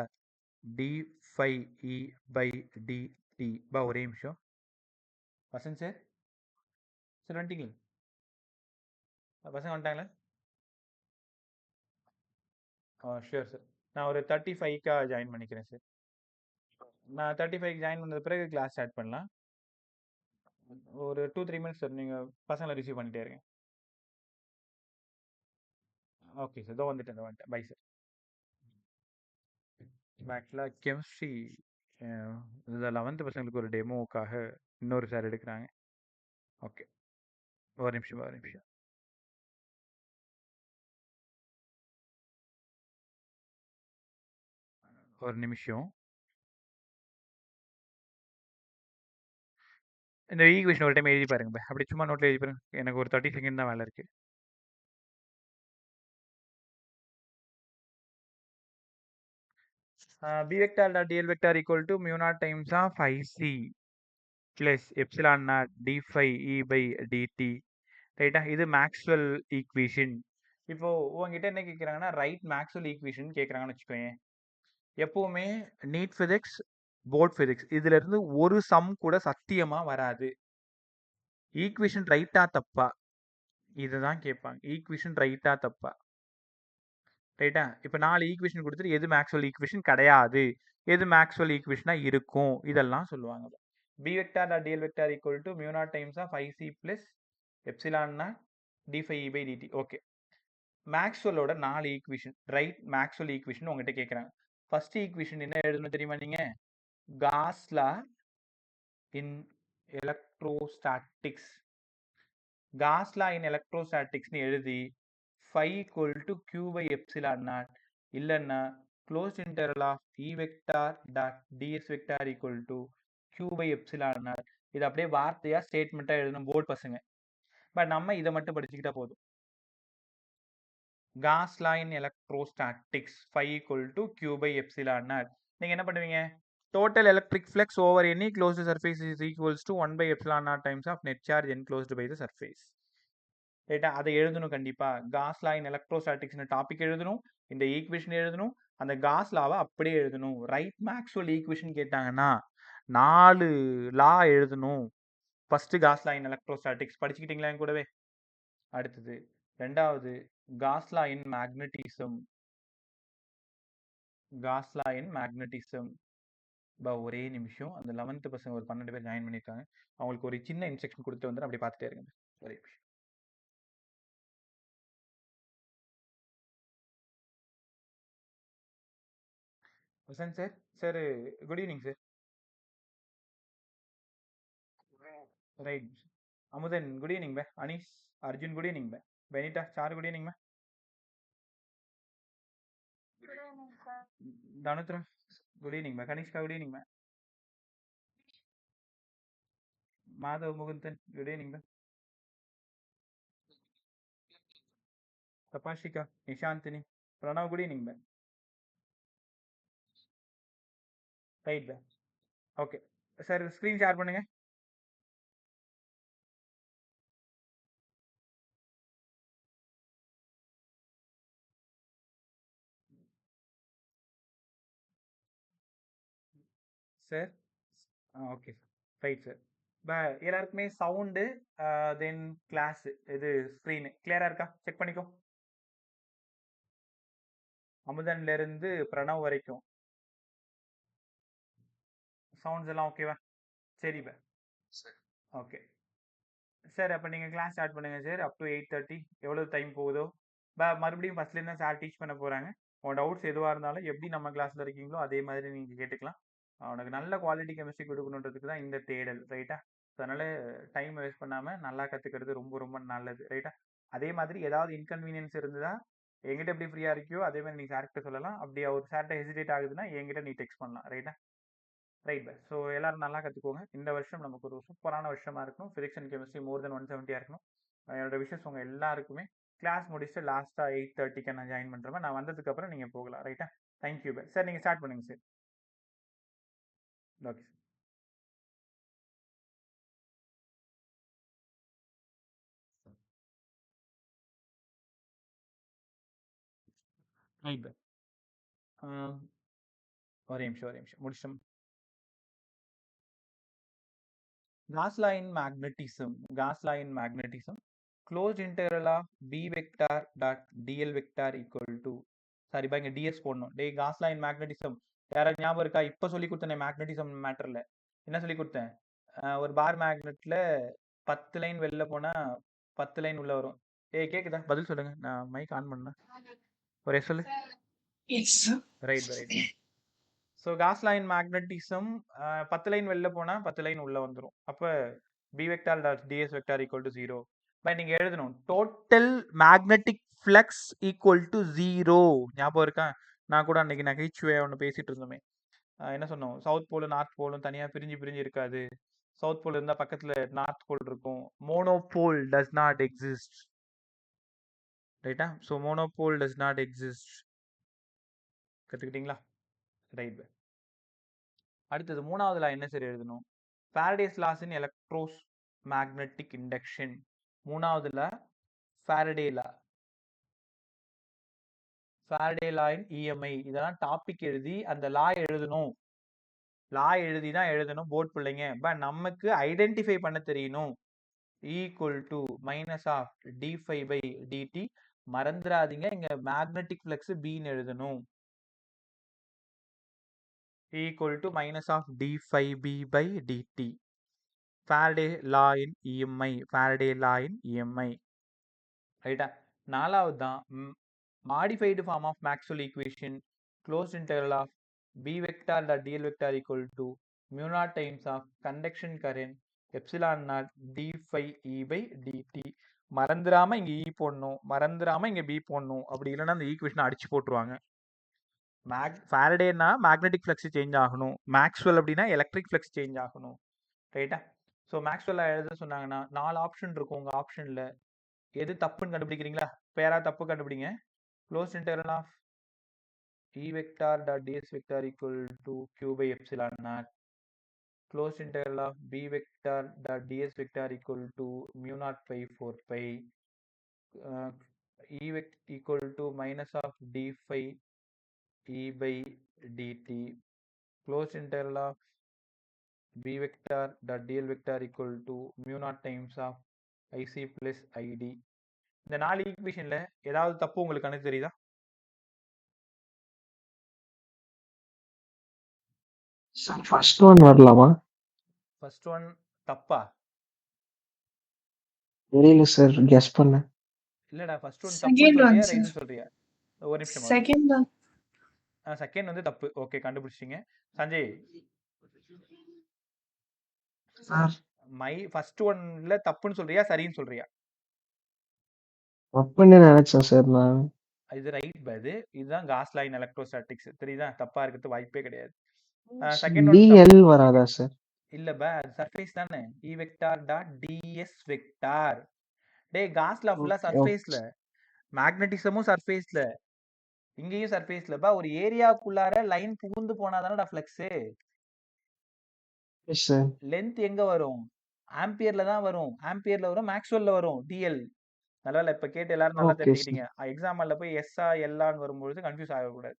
A: d phi e by dt. ஒரே நிமிஷம். Vasanth sir, sir வந்துட்டீங்களா? பசங்க வந்துட்டாங்களா? Sure sir. நான் ஒரு 35க்கா ஜாயின் பண்ணிக்கிறேன் சார். நான் 35க்கு ஜாயின் பண்ணது பிறகு கிளாஸ் ஸ்டார்ட் பண்ணலாம். ஒரு 2-3 மினிட்ஸ் சார், நீங்கள் பசங்களை ரிசீவ் பண்ணிட்டே இருங்க. ஓகே சார், இதோ வந்துட்டேன். Bye sir. ஆக்சுவலாக கெமிஸ்ட்ரி இந்த 11th பசங்களுக்கு ஒரு டெமோவுக்காக இன்னொரு சார் எடுக்கிறாங்க. ஓகே, ஒரு நிமிஷம். இந்த ஈக்குவேஷன் ஒரு டைம் எழுதி பாருங்க. அப்படி சும்மா நோட்டில் எழுதி பாருங்க. எனக்கு ஒரு 30 செகண்ட் தான் வேலை இருக்கு. b vector dot dl vector equal to mu naught times of ic plus epsilon naught d phi e by dt. ரைட்டா? இது மேக்ஸ்வெல் ஈக்குவேஷன். இப்போ உங்ககிட்ட என்ன கேட்குறாங்கன்னா ரைட் மேக்ஸ்வெல் ஈக்குவேஷன் கேட்குறாங்கன்னு வச்சுக்கோங்க. எப்பவுமே நீட் ஃபிசிக்ஸ், போர்ட் ஃபிசிக்ஸ் இதுல இருந்து ஒரு சம் கூட சத்தியமா வராது. ஈக்குவேஷன் ரைட்டா தப்பா இதுதான் கேட்பாங்க. ஈக்குவேஷன் ரைட்டா தப்பா, ரைட்டா? இப்போ 4 ஈக்குவேஷன் கொடுத்துட்டு எது மேக்ஸ்வெல் ஈக்குவேஷன் கிடையாது, எது மேக்ஸ்வெல் ஈக்குவேஷனா இருக்கும், இதெல்லாம் சொல்லுவாங்க. B vector dot DL vector equal to mu naught times of IC plus எப்சிலான்னா டி5 பை டிடி. ஓகே, மேக்ஸ்வெல்லோட 4 ஈக்குவேஷன், ரைட் மேக்ஸ்வெல் ஈக்குவேஷன் உங்ககிட்ட கேட்குறாங்க. ஃபர்ஸ்ட் ஈக்குவேஷன் என்ன எழுதணும் தெரியுமா நீங்க? Gauss law in electrostatics. Gauss law in எலக்ட்ரோஸ்டாட்டிக்ஸ்னு எழுதி phi equal to q by epsilon naught இல்லைன்னா closed interval of e vector dot ds vector equal to q by epsilon naught. இது அப்படியே வார்த்தையா ஸ்டேட்மெண்ட்டா எழுதணும் போர்ட் பசங்க. பட் நம்ம இதை மட்டும் படிச்சுக்கிட்டா போதும். Cos law in electrostatics phi equal to q by epsilon naught. நீங்க என்ன பண்ணுவீங்க? total electric flux over any closed surface is equals to 1 by epsilon naught times of net charge enclosed by the surface. ரைட்டா? அதை எழுதணும் கண்டிப்பா. Cos law in எலக்ட்ரோஸ்டாட்டிக்ஸ்னு topic எழுதணும், இந்த equation எழுதணும், அந்த காஸ் லாவை அப்படியே எழுதணும். ரைட் மேக்ஸ்வெல் ஈக்குவேஷன் கேட்டாங்கன்னா 4 லா எழுதணும். First cos law in electrostatics படிச்சுக்கிட்டீங்களா என் கூடவே? அடுத்தது ரெண்டாவது cos law in magnetism. Cos law in magnetism. ஒரே நிமிஷம், அந்த 11th பசங்க ஒரு 12 பேர் ஜாயின் பண்ணியிருக்காங்க, அவங்களுக்கு ஒரு சின்ன இன்ஸ்ட்ரக்ஷன் கொடுத்து வந்து அப்படி பார்த்துட்டே இருங்க. ஒரே நிமிஷம். Vasanth sir, sir good evening sir. Right. Amudhan good evening பே. அனீஷ் அர்ஜுன் குட் ஈவினிங் பே. பெனிட்டா சார் குட் ஈவினிங் பே. தனுத்ரா குட் ஈவினிங் பே. கனிஷ்கா குட் ஈவினிங் பே. மாதவ் முகுந்தன் குட் ஈவினிங் பே. தபாஷிகா நிஷாந்தினி பிரணவ் குட் ஈவினிங் பே. ரைட் பே. ஓகே சார், ஸ்க்ரீன் ஷேர் பண்ணுங்க. Sir okay right sir. எல்லாருக்குமே சவுண்டு தென் கிளாஸ் இது ஸ்க்ரீனு கிளியரா இருக்கா? செக் பண்ணிக்கோ. அமுதன்ல இருந்து பிரணவ் வரைக்கும் சவுண்ட்ஸ் எல்லாம் ஓகேவா? சரி பே. ஓகே சார், அப்போ நீங்கள் கிளாஸ் ஸ்டார்ட் பண்ணுங்கள் சார். அப் டு 8:30 எவ்வளோ டைம் போகுதோ மறுபடியும் ஃபஸ்ட்லேருந்து தான் சார் டீச் பண்ண போகிறாங்க. உங்கள் டவுட்ஸ் எதுவாக இருந்தாலும் எப்படி நம்ம கிளாஸில் இருக்கீங்களோ அதே மாதிரி நீங்கள் கேட்டுக்கலாம். உனக்கு நல்ல குவாலிட்டி கெமிஸ்ட்ரி கொடுக்கணுன்றதுக்கு தான் இந்த தேடல், ரைட்டா? அதனால் டைம் வேஸ்ட் பண்ணாமல் நல்லா கற்றுக்கிறது ரொம்ப ரொம்ப நல்லது, ரைட்டா? அதே மாதிரி ஏதாவது இன்கன்வீனியன்ஸ் இருந்ததா என்கிட்ட எப்படி ஃப்ரீயாக இருக்கியோ அதே மாதிரி நீங்கள் சார்கிட்ட சொல்லலாம். அப்படி அவர் சார்கிட்ட ஹெசிடேட் ஆகுதுன்னா என்கிட்ட நீ டெக்ஸ்ட் பண்ணலாம், ரைட்டா? Right by. ஸோ எல்லாரும் நல்லா கற்றுக்கோங்க. இந்த வருஷம் நமக்கு ஒரு சூப்பரான வருஷமா இருக்கணும். ஃபிசிக்ஸ் அண்ட் கெமிஸ்ட்ரி மோர் தென் 170 இருக்கணும். என்னோட விஷஸ் உங்கள் எல்லாருக்குமே. கிளாஸ் முடிச்சுட்டு லாஸ்ட்டாக 8:30 நான் ஜாயின் பண்ணுறேன். நான் வந்ததுக்கப்புறம் நீங்கள் போகலாம், ரைட்டா? Thank you bye. சார் நீங்கள் ஸ்டார்ட் பண்ணுங்க சார். Okay right bye. ஒரே நிமிஷம் முடிச்சிட்டோம். Gauss law in magnetism. Gauss law in magnetism. Closed integral of b vector dot dl vector equal to, sorry பாருங்க ds போடணும். டே காஸ் லா இன் மேக்னட்டிசம் யாராவது ஞாபகம் இருக்கா? இப்போ சொல்லி கொடுத்தேன் மேக்னட்டிசம் மேட்டர்ல. என்ன சொல்லி கொடுத்தேன்? ஒரு பார் மேக்னெட்ல 10 லைன் வெளில போனா 10 லைன் உள்ள வரும். கேக்குதா? பதில் சொல்லுங்க, நான் மைக் ஆன் பண்ணேன். ஒரே சொல்லு. Right right. So Gauss law in magnetism 10 line வெளில போனா 10 லைன் உள்ள வந்துடும். அப்போ B vector dot DS vector equal to 0. But நீங்க எழுதணும் total magnetic flux equal to 0. ஞாபகம் இருக்கா? நான் கூட அன்னைக்கு நகைச்சுவையா ஒன்று பேசிட்டு இருந்தோமே. என்ன சொன்னோம்? சவுத் போலும் நார்த் போலும் தனியா பிரிஞ்சு இருக்காது. சவுத் போல் இருந்தா பக்கத்துல நார்த் போல் இருக்கும். மோனோபோல் டஸ் நாட் எக்ஸிஸ்ட், ரைட்டா? So monopole does not exist. கற்றுக்கிட்டீங்களா? ரைட். அடுத்தது மூணாவது லா என்ன சரி எழுதணும்? Faraday's laws in electromagnetic induction. மூணாவது law Faraday law. Faraday law in EMI. இதெல்லாம் டாபிக் எழுதி அந்த லா எழுதணும். லா எழுதி தான் எழுதணும் போர்ட் பிள்ளைங்க. பட் நமக்கு ஐடென்டிஃபை பண்ண தெரியணும். Equal to minus of d5/dt. மறந்துடாதீங்க இங்க மேக்னெட்டிக் ஃப்ளக்ஸ் பின்னு எழுதணும். Equal to minus of d5b/dt. Faraday law in EMI. Faraday law in EMI. ரைட்டா? நாலாவது தான் modified form of Maxwell equation closed interval of b vector dot dl vector equal to mu naught times of conduction current epsilon naught d5e/dt. மறந்துடாம இங்க E போடணும், மறந்துடாம இங்க B போடணும். அப்படி இல்லைன்னா அந்த ஈக்குவேஷனை அடிச்சு போட்டுருவாங்க. ஃபாரடேனா மேக்னெட்டிக் ஃப்ளக்ஸ் சேஞ்ச் ஆகணும், மேக்ஸ்வெல் அப்படின்னா எலக்ட்ரிக் ஃப்ளக்ஸ் சேஞ்ச் ஆகணும். ரைட்டா? ஸோ மேக்ஸ்வெல் எழுத சொன்னாங்கன்னா 4 ஆப்ஷன் இருக்கும் உங்க ஆப்ஷன்ல. எது தப்புன்னு கண்டுபிடிக்கிறீங்களா? இப்போ யாராவது தப்பு கண்டுபிடிங்க. Close interval of E vector dot ds vector equal to q/epsilon naught. Closed interval of b vector dot ds vector equal to mu naught by 4 pi. E equal to minus of d5 e/dt. Closed interval of b vector dot dl vector equal to mu naught times of ic plus id. இந்த 4 ஈக்குவேஷன்ல ஏதாவது தப்பு உங்களுக்கு கணக்கு தெரியுதா?
B: Sir first one வரலாமா?
A: First one தப்பா?
B: தெரியல sir, guess பண்ணேன்.
A: இல்லடா, ஃபர்ஸ்ட் ஒன்
C: Second
A: தப்புன்னு
C: one,
A: சொல்றியா
C: sir.
A: ரைட்னு சொல்றியா? ஒரு நிமிஷம்.
C: Second one.
A: செகண்ட் வந்து தப்பு. ஓகே, கண்டுபிடிச்சிங்க. சஞ்சய்,
B: சார்
A: ஃபர்ஸ்ட் ஒன்ல தப்புன்னு சொல்றியா சரின்னு சொல்றியா?
B: தப்புன்னு நினைச்சேன் சார் நான்.
A: இது ரைட் பது. இதுதான் காஸ் லா இன் எலக்ட்ரோஸ்டாட்டிக்ஸ். தெரியுதா? தப்பா இருக்கிறது வாய்ப்பே கிடையாது. செகண்ட் ஒன்
B: dl வராதா சார்?
A: இல்ல பா, அது சர்ஃபேஸ் தானே. E vector dot ds vector. டேய், காஸ் லா ஃபுல்லா சர்ஃபேஸ்ல, மேக்னெட்டிசமும் சர்ஃபேஸ்ல, இங்கேயும் சர்ஃபேஸ்ல பா. ஒரு ஏரியாக்குள்ளார லைன் புகுந்து போனாதானடா ஃப்ளக்ஸ்.
B: சார்
A: லென்த் எங்க வரும்? ஆம்பியர்ல தான் வரும். ஆம்பியர்ல வரும், மேக்ஸ்வெல்ல வரும் dl. நல்லா இப்ப கேட்டு எல்லாரும் நல்லா
B: ஓகே
A: தெரிஞ்சுக்கிட்டீங்க. எக்ஸாம்பிள்ல போய் எஸ்ஆ எல்லான்னு வரும்பொழுது கன்ஃபியூஸ் ஆகக்கூடாது.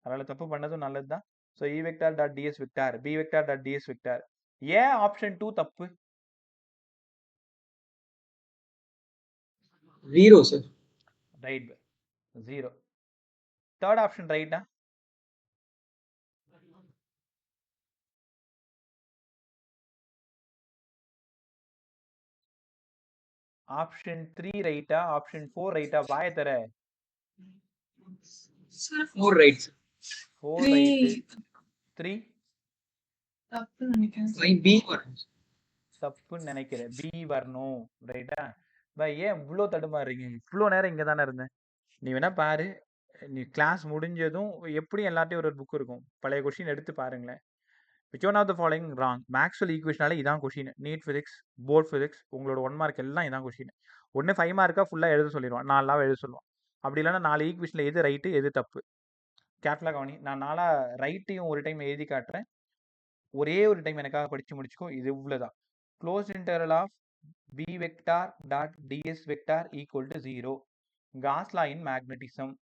A: அதனால தப்பு பண்ணதும் நல்லதுதான். So E vector dot DS vector, B vector dot DS vector. ஏன் ஆப்ஷன் 2 தப்பு?
B: 0 சார்.
A: ரைட், 0. தேர்ட் ஆப்ஷன் ரைட்டா? ஆப்ஷன் 3 ரைட்டா? ஆப்ஷன் 4 ரைட்டா? வாய தர.
B: 4 ரைட்.
A: 4 ரைட். 3
C: தப்புன்னு நினைக்கிறேன்.
B: பி வரும்.
A: தப்புன்னு நினைக்கிறேன். பி வரணும். ரைட்டா? பை, ஏன் இவ்வளோ தடுமாறுறீங்க? இவ்வளோ நேரம் இங்கே தானே இருந்தேன். நீ வேணா பாரு, நீ கிளாஸ் முடிஞ்சதும் எப்படி எல்லாத்தையும் ஒரு புக் இருக்கும், பழைய கொஸ்டின் எடுத்து பாருங்களேன். Which one of the following wrong? Maxwell ஈக்குவேஷனால இதான் question. NEET physics, board physics, உங்களோட 1 மார்க் எல்லாம் இதான் கொஸ்டின். ஒன்று 5 மார்க்காக ஃபுல்லாக எழுத சொல்லிடுவான், 4 லாவை எழுத சொல்லுவான். அப்படி இல்லைன்னா 4 ஈக்குவேஷனில் எது ரைட்டு எது தப்பு. கேர்ஃபுல்லாக கவனி. நான் 4 ரைட்டையும் ஒரு டைம் எழுதி காட்டுறேன். ஒரே ஒரு டைம் எனக்காக படித்து முடிச்சுக்கோ. இது இவ்வளோதான். Closed interval of b vector dot ds vector equal to 0. Gauss law in magnetism.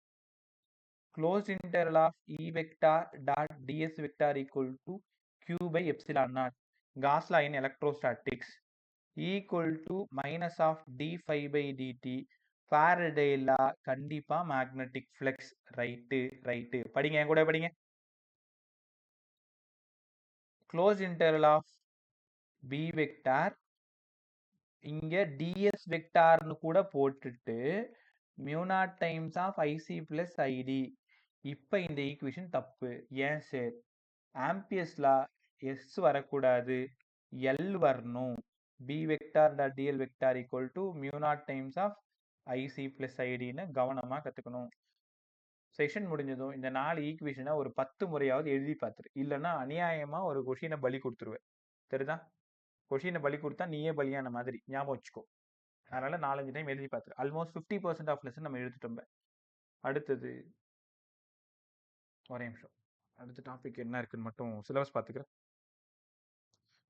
A: Closed interval of E vector dot ds vector equal to q/epsilon naught. Gauss law in electrostatics equal to minus of d5/dt. Faraday law கண்டிப்பா magnetic flux. Right. படிங்க, என் கூட படிங்க. Closed interval of B vector, இங்க ds வெக்டார்னு கூட போட்டுட்டு mu naught times of ic plus id. இப்ப இந்த ஈக்குவேஷன் தப்பு. ஏன் சார்? ஆம்பியர்ஸ் லா எஸ் வரக்கூடாது, எல் வரணும். B vector dot DL vector equal to mu naught times of IC plus ஐடின்னு கவனமாக கற்றுக்கணும். செஷன் முடிஞ்சதும் இந்த 4 ஈக்குவேஷனை ஒரு 10 முறையாவது எழுதி பார்த்துரு. இல்லைன்னா அநியாயமாக ஒரு கொஷினை பலி கொடுத்துருவேன். தெரியுதா? கொஷினை பலி கொடுத்தா நீயே பலியான மாதிரி, ஞாபகம் வச்சுக்கோ. அதனால 4-5 டைம் எழுதி பார்த்துரு. ஆல்மோஸ்ட் 50% ஆஃப் லெசன் நம்ம எழுதிட்டோம். அடுத்தது ஒரே நிமிஷம், அடுத்த டாபிக் என்ன இருக்குன்னு மட்டும் சிலபஸ் பார்த்துக்கிறேன்.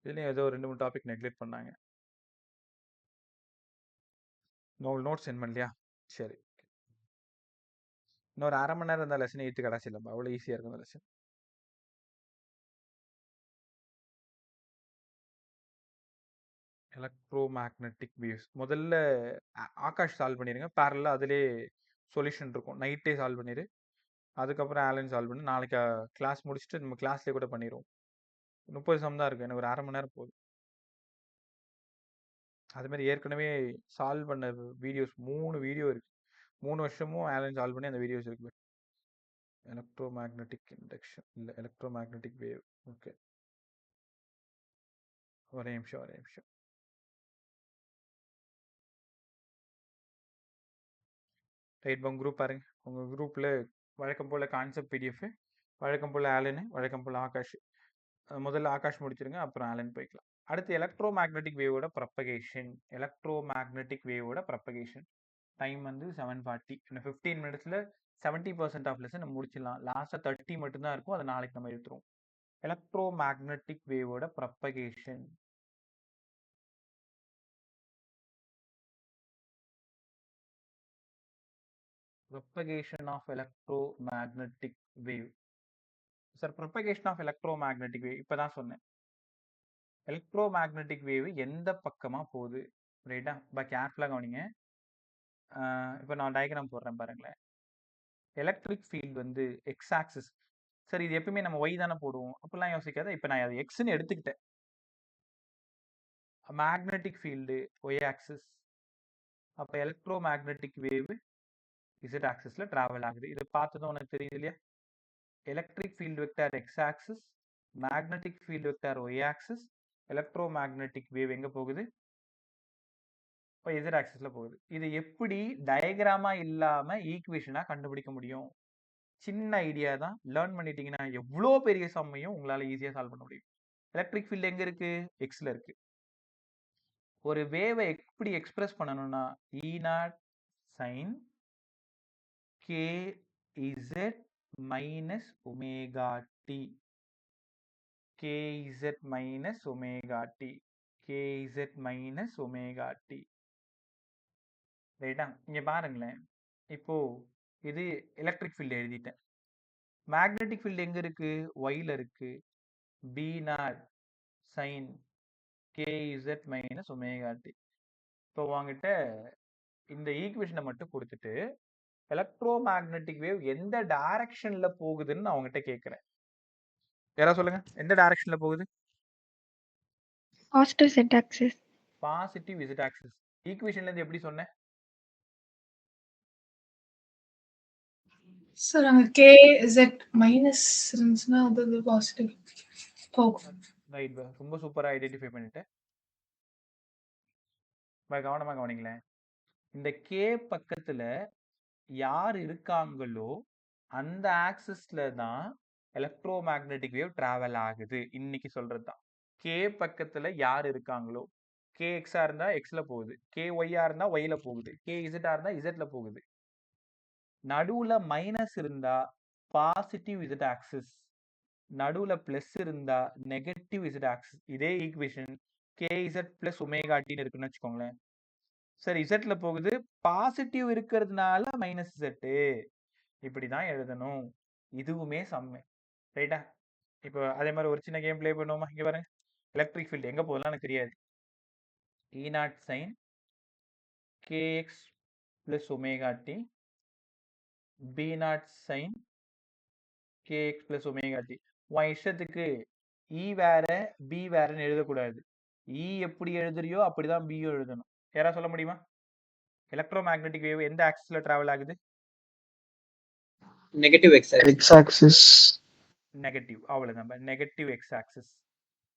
A: இதுலேயும் ஏதோ 2-3 டாபிக் நெக்லெக்ட் பண்ணாங்க. உங்களுக்கு நோட்ஸ் சென்ட் பண்ணலையா? சரி, இன்னொரு 1/2 மணி நேரம் இருந்தால் லெசன் ஏற்று கடைசி இல்லைப்பா, அவ்வளோ ஈஸியாக இருக்கும் அந்த லெசன். எலக்ட்ரோமேக்னெட்டிக் வேவ்ஸ் முதல்ல ஆகாஷ் சால்வ் பண்ணிடுங்க. பேரலாக அதிலே சொல்யூஷன் இருக்கும். நைட்டே சால்வ் பண்ணிடு. அதுக்கப்புறம் ஆலன் சால்வ் பண்ணி நாளைக்கு கிளாஸ் முடிச்சுட்டு நம்ம கிளாஸ்லேயே கூட பண்ணிடுவோம். 30 சம் தான் இருக்குது. எனக்கு ஒரு 1/2 மணி நேரம் போதும். அதுமாதிரி ஏற்கனவே சால்வ் பண்ண வீடியோஸ் 3 வீடியோ இருக்குது. 3 வருஷமும் ஆலன் சால்வ் பண்ணி அந்த வீடியோஸ் இருக்குது. எலக்ட்ரோமேக்னெட்டிக் இண்டக்ஷன் இல்லை எலக்ட்ரோமேக்னெட்டிக் வேவ். ஓகே, ஒரே நிமிஷம். ரைட், உங்கள் குரூப் பாருங்க. உங்கள் குரூப்பில் வழக்கம் போல் கான்செப்ட் பிடிஎஃப், வழக்கம் போல் ஆலனு, வழக்கம் போல் ஆகாஷ். முதல்ல ஆகாஷ் முடிச்சிருங்க, அப்புறம் ஆலன் போய்க்கலாம். அடுத்து எலக்ட்ரோமேக்னெட்டிக் வேவோட ப்ரப்பகேஷன். டைம் வந்து 7:40. இன்னும் 15 மினிட்ஸில் 70% ஆஃப் லெசன் நம்ம முடிச்சிடலாம். லாஸ்ட்டாக 30 மட்டும்தான் இருக்கும். அதை நாளைக்கு நம்ம எடுத்துருவோம். எலக்ட்ரோமேக்னெட்டிக் வேவோட propagation. Propagation of electromagnetic wave. Sir, propagation of electromagnetic wave இப்பதான் சொன்னேன். எலக்ட்ரோமேக்னெட்டிக் வேவ் எந்த பக்கமா போகுது, ரைட்டா? இப்போ கேர்ஃபுல்லாக கவனிங்க. இப்போ நான் டயக்ராம் போடுறேன் பாருங்களேன். எலக்ட்ரிக் ஃபீல்டு வந்து எக்ஸ் ஆக்சிஸ். சார், இது எப்பவுமே நம்ம ஒய் தானே போடுவோம், அப்படிலாம் யோசிக்காத. இப்போ நான் அது எக்ஸ்ன்னு எடுத்துக்கிட்டேன். Magnetic field Y axis. அப்போ எலக்ட்ரோமேக்னெட்டிக் வேவ் இசட் ஆக்சிஸ்ல டிராவல் ஆகுது. இது பார்த்ததும் உனக்கு தெரியுது இல்லையா? Electric field vector X axis, magnetic field vector Y axis, electromagnetic wave எங்க போகுது? இப்போ இசட் ஆக்சிஸ்ல போகுது. இது எப்படி டயக்ராமா இல்லாம ஈக்குவேஷனா கண்டுபிடிக்க முடியும்? சின்ன ஐடியா தான். லேர்ன் பண்ணிட்டீங்கன்னா எவ்வளோ பெரிய சம்மையும் உங்களால ஈஸியா சால்வ் பண்ண முடியும். எலக்ட்ரிக் ஃபீல்டு எங்க இருக்கு? எக்ஸ்ல இருக்கு. ஒரு வேவை எப்படி எக்ஸ்பிரஸ் பண்ணணும்னா E0 sin kz minus omega t, kz minus omega t, kz minus omega t. ரைட்டா? இங்க பாருங்களேன். இப்போ இது எலக்ட்ரிக் ஃபீல்டு எழுதிட்டேன். மேக்னெட்டிக் ஃபீல்டு எங்க இருக்கு? ஒய்ல இருக்கு. B0 sin kz minus omega t. இப்போ உங்ககிட்ட இந்த ஈக்குவேஷனை மட்டும் கொடுத்துட்டு எலக்ட்ரோமேக்னெட்டிக் வேவ் எந்த டைரக்ஷன்ல போகுதுன்னு நான் உங்ககிட்ட கேட்கிறேன். யாராவது சொல்லுங்க, எந்த டைரக்ஷன்ல போகுது?
D: Positive z axis.
A: Positive z axis. ஈக்குவேஷன்ல இருந்து எப்படி சொன்னேன்?
C: சார் அங்க kz மைனஸ் இருந்துச்சுன்னா அது பாசிட்டிவ் போகும்.
A: ரைட், ரொம்ப சூப்பரா ஐடென்டிஃபை பண்ணிட்டேன். கவனமா கவனிங்களேன். இந்த கே பக்கத்துல யார் இருக்காங்களோ அந்த ஆக்சிஸ்ல தான் எலக்ட்ரோமேக்னெட்டிக் வேவ் டிராவல் ஆகுது. இன்னைக்கு சொல்றது தான். கே பக்கத்துல யார் இருக்காங்களோ, கே எக்ஸா இருந்தா எக்ஸ்ல போகுது, கே ஒய்யா இருந்தா ஒய்ல போகுது, கே இசட்டா இருந்தா இசட்ல போகுது. நடுவுல மைனஸ் இருந்தா பாசிட்டிவ் இசட் ஆக்சிஸ், நடுவுல பிளஸ் இருந்தா நெகட்டிவ் இசட் ஆக்சிஸ். இதே equation K Z plus omega டின்னு இருக்குன்னு வச்சுக்கோங்களேன். சரி, இசட்ல போகுது, பாசிட்டிவ் இருக்கிறதுனால மைனஸ் இசட்டு, இப்படிதான் எழுதணும். இதுவுமே சம்மு, ரைட்டா? இப்போ அதே மாதிரி ஒரு சின்ன கேம் பிளே பண்ணுவோமா? இங்க பாருங்க, எலக்ட்ரிக் ஃபீல்டு எங்க போகுதுலாம் எனக்கு தெரியாது. E0 sin kx plus omega t, B0 sin kx plus omega t. உன் இஷ்டத்துக்கு E வேற B வேறன்னு எழுதக்கூடாது. E எப்படி எழுதுறியோ அப்படிதான் B எழுதணும். யாரா சொல்ல முடியுமா? எலக்ட்ரோமேக்னெட்டிக் வேவ் எந்த ஆக்சிஸ்ல டிராவல் ஆகுது?
B: Negative X axis.
A: நெகட்டிவ், அவ்வளவுதான். Negative X axis.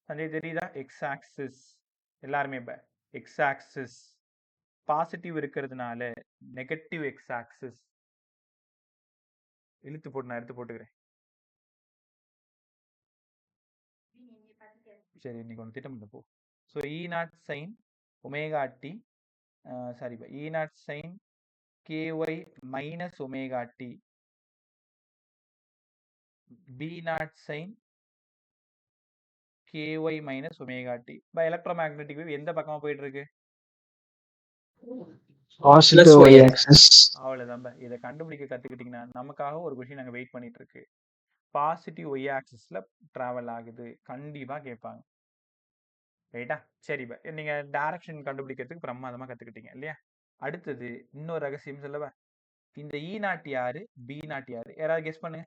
A: சந்தே தெரியுதா? எக்ஸ் ஆக்சிஸ் எல்லாருமே எக்ஸ் ஆக்சிஸ் பாசிட்டிவ் இருக்கிறதுனால நெகட்டிவ் எக்ஸ் ஆக்சிஸ். இழுத்து போட்டு நான் எடுத்து போட்டுக்கிறேன். சரி, இன்னைக்கு ஒன்று திட்டம் போ. So E0 sin omega t, sorry, E0 sin ky minus omega t, B0 sin ky minus omega t. By electromagnetic wave எந்த பக்கமா போயிட்டு இருக்கு?
B: Positive y axis.
A: அவ்வளவுதான். இதை கண்டுபிடிக்க கத்துக்கிட்டீங்கன்னா நமக்காக ஒரு கொஸ்டின் நாங்க வெயிட் பண்ணிட்டு இருக்கு. பாசிட்டிவ் ஒய் ஆக்சிஸ்ல டிராவல் ஆகுது, கண்டிப்பா கேட்பாங்க. ரைட்டா? சரி நீங்க டைரக்ஷன் கண்டுபிடிக்கிறதுக்கு பிரமாதமா கத்துக்கிட்டீங்க இல்லையா? அடுத்தது இன்னொரு ரகசியம் சொல்லவா? இந்த E நாட் யாரு? B நாட் யாரு? யாராவது கெஸ் பண்ணுங்க.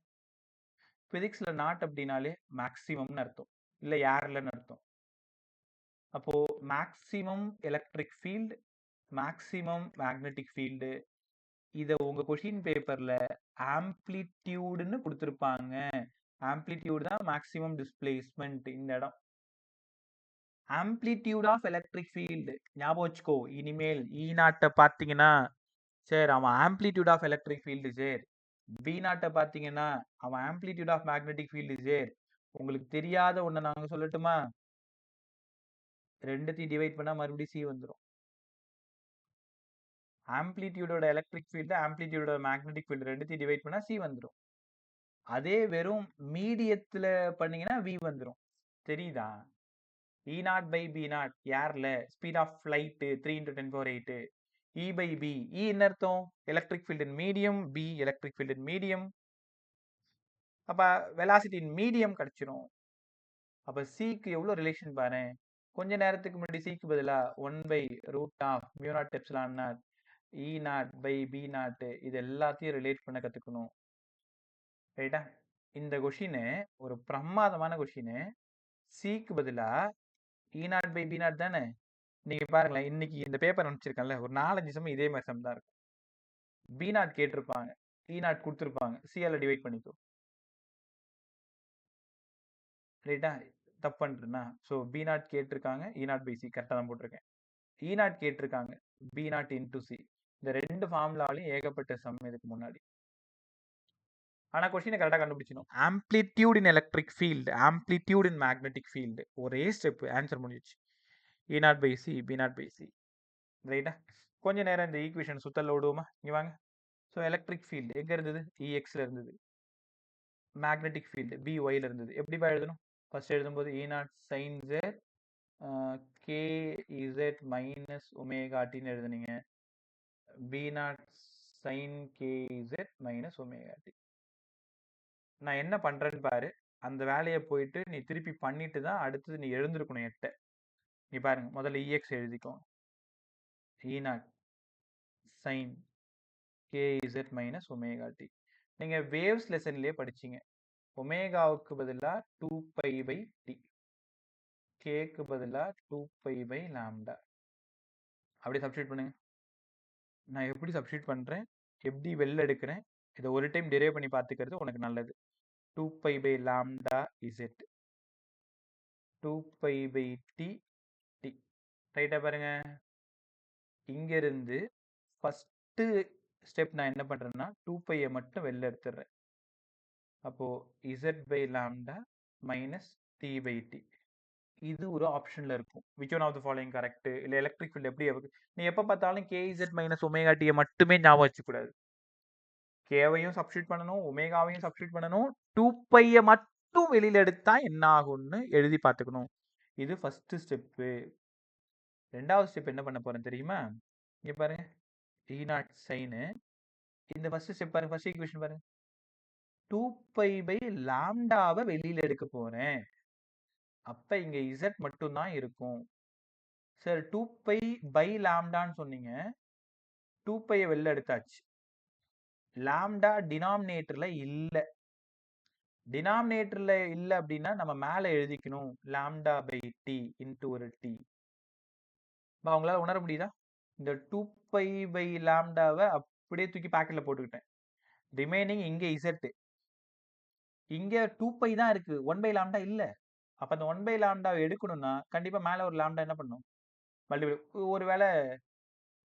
A: பிசிக்ஸ்ல நாட் அப்படின்னாலே மேக்ஸிமம்னு அர்த்தம். இல்ல ஏர்லன்னு அர்த்தம். அப்போ maximum electric field, maximum magnetic field, இத உங்க கொஸ்டின் பேப்பர்ல ஆம்ப்ளிடியூடுன்னு கொடுத்திருப்பாங்க. ஆம்ப்ளிடியூட் தான் மேக்ஸிமம் டிஸ்பிளேஸ்மெண்ட் இந்த இடம். ஆம்ப்ளிடியூட் ஆஃப் எலக்ட்ரிக் ஃபீல்டு ஞாபகம் வச்சுக்கோ. இனிமேல் E நாட்டை பார்த்தீங்கன்னா சரி அவன் ஆம்ப்ளிடியூட் ஆஃப் எலக்ட்ரிக் ஃபீல்டு சரி. பி நாட்டை பார்த்தீங்கன்னா அவன் ஆம்ப்ளிடியூட் ஆஃப் மேக்னெட்டிக் ஃபீல்டு சரி. உங்களுக்கு தெரியாத ஒண்ணை நாங்க சொல்லட்டுமா? ரெண்டுத்தையும் டிவைட் பண்ணா மறுபடியும் சி வந்துடும். ஆம்ப்ளிடியூடோட எலக்ட்ரிக் ஃபீல்டு ஆம்ப்ளிடியூடோட மேக்னெட்டிக் ஃபீல்டு ரெண்டுத்தையும் டிவைட் பண்ணா சி வந்துடும். அதே வெறும் மீடியத்துல பண்ணீங்கன்னா வி வந்துடும். தெரியுதா? E naught by B naught ஏர்ல speed of flight 3 × 10⁸. E by B. E என்ன அர்த்தம்? Electric field in medium, B electric field in medium. அப்ப வெலாசிட்டி இன் மீடியம் கிடைச்சிரும். அப்ப சிக்கு எவ்வளவு ரிலேஷன் பாரு. கொஞ்ச நேரத்துக்கு முன்னாடி சிக்கு பதிலா 1/√μ0 E naught by B naught இது எல்லாத்தையும் ரிலேட் பண்ண கத்துக்கணும். ரைட்டா? இந்த கொஷின் ஒரு பிரமாதமான கொஷின். சிக்கு பதிலா E naught by B naught தானே. நீங்க பாருங்களேன், இன்னைக்கு இந்த பேப்பர் அனுப்பிச்சிருக்கேன்ல, ஒரு 4-5 சமயம் இதே மாதிரி சம் தான் இருக்கும். பி நாட் கேட்டிருப்பாங்க, E நாட் கொடுத்துருப்பாங்க, சியால டிவைட் பண்ணிக்கோ. ரைட்டா? தப்பு பண்ணிட்டுனா ஸோ பி நாட் கேட்டிருக்காங்க, E நாட் பை சி கரெக்டாக தான் போட்டிருக்கேன். E நாட் கேட்டிருக்காங்க, பி நாட் இன்டூ சி. இந்த ரெண்டு ஃபார்முலாலையும் ஏகப்பட்ட சம் இதுக்கு முன்னாடி. ஆனா கொஸ்டினை கரெக்டாக கண்டுபிடிச்சிடும். Amplitude in electric field, amplitude in magnetic field, ஒரே ஸ்டெப் ஆன்சர் முடிஞ்சிச்சு. E naught by C, B naught by C. ரைட்டா? கொஞ்ச நேரம் இந்த ஈக்குவேஷன் சுத்தல விடுவோமா? இங்க வாங்க. ஸோ எலக்ட்ரிக் ஃபீல்டு எங்க இருந்தது? இஎக்ஸ்ல இருந்தது. மேக்னெட்டிக் ஃபீல்டு பிஒய்ல இருந்தது. எப்படி எழுதணும்? ஃபர்ஸ்ட் எழுதும்போது E naught sine Z KZ minus omega டின்னு எழுதுனீங்க. B naught sine KZ minus omega T. நான் என்ன பண்றேன்னு பாரு. அந்த வேலையை போயிட்டு நீ திருப்பி பண்ணிட்டு தான் அடுத்தது நீ எழுந்திருக்கணும் 8. நீ பாருங்க, முதல்ல EX எழுதிக்கோ. E naught sine KZ minus omega t. நீங்க வேவ்ஸ் லெசன்லயே படிச்சீங்க. ஒமேகாவுக்கு பதிலா 2π/t, கேக்கு பதிலா 2π/λ. அப்படி சப்ஸ்டியூட் பண்ணுங்க. நான் எப்படி சப்ஸ்டியூட் பண்றேன், எப்படி வெளில எடுக்கிறேன், இதை ஒரு டைம் டெரைவ் பண்ணி பார்த்துக்கிறது உனக்கு நல்லது. 2π/λ z 2π/t t. ரைட்டா பாருங்க. இங்க இருந்து ஃபர்ஸ்ட் ஸ்டெப் நான் என்ன பண்றேன்னா 2π மட்டும் வெளில எடுத்துடுறேன். அப்போ z/λ மைனஸ் t/t. இது ஒரு ஆப்ஷன்ல இருக்கும். which one of the following correct? இல்ல எலக்ட்ரிக் ஃபீல்ட் எப்படி நீ எப்ப பார்த்தாலும் kz மைனஸ் ஒமேகா டி மட்டுமே ஞாபகம் வச்சுக்கூடாது. கேவையும் சப்ஸ்டியூட் பண்ணணும், ஒமேகாவையும் சப்ஸ்டியூட் பண்ணணும், 2π மட்டும் வெளியில எடுத்தா என்ன ஆகும்னு எழுதி பார்த்துக்கணும். இது ஃபர்ஸ்ட் ஸ்டெப்பு. ரெண்டாவது ஸ்டெப் என்ன பண்ண போறேன் தெரியுமா? இங்க பாருங்க, E நாட் சைனு. இந்த ஃபர்ஸ்ட் ஸ்டெப் பாருங்க, ஃபர்ஸ்ட் ஈக்குவேஷன் பாருங்க. 2π/λ வெளியில எடுக்க போறேன். அப்ப இங்க z மட்டும் தான் இருக்கும். சார் 2π/λன்னு சொன்னீங்க, 2π வெளில எடுத்தாச்சு. லாம்டா டினாமினேட்டர்ல இல்ல. டினாமினேட்டர்ல இல்ல அப்படின்னா நம்ம மேல எழுதிக்கணும் λ/t இன்ட்டு ஒரு t. அவங்களால உணர முடியுதா? இந்த 2π/λவை அப்படியே தூக்கி பாக்கெட்ல போட்டுக்கிட்டேன். ரிமைனிங் இங்க z. இங்க 2π தான் இருக்கு, 1/λ இல்ல. அப்ப அந்த 1/λ எடுக்கணும்னா கண்டிப்பா மேல ஒரு லாம்டா என்ன பண்ணும்? மல்டிபிள். ஒருவேளை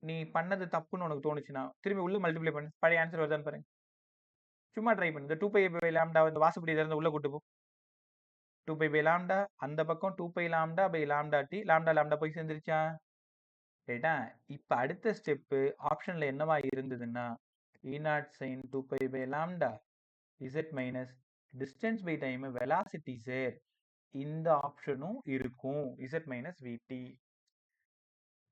A: நீ பண்ணது தப்புன்னு உனக்கு தோணுச்சுன்னா திரும்பி உள்ள மல்டிப்ளை பண்ணு, பழைய ஆன்சர் வருதான்னு பாருங்க. சும்மா ட்ரை பண்ணு. இந்த 2π/λ இந்த வாசப்படி திறந்து உள்ள கூட்டு போ. 2π/λ அந்த பக்கம் 2π/λ/λt. λ போய் சேர்ந்துருச்சா? ரைட்டா? இப்ப அடுத்த ஸ்டெப் ஆப்ஷன்ல என்னவா இருந்ததுன்னா E naught sine 2π/λ z minus distance by time velocity z. இந்த ஆப்ஷனும் இருக்கும், z மைனஸ் vt.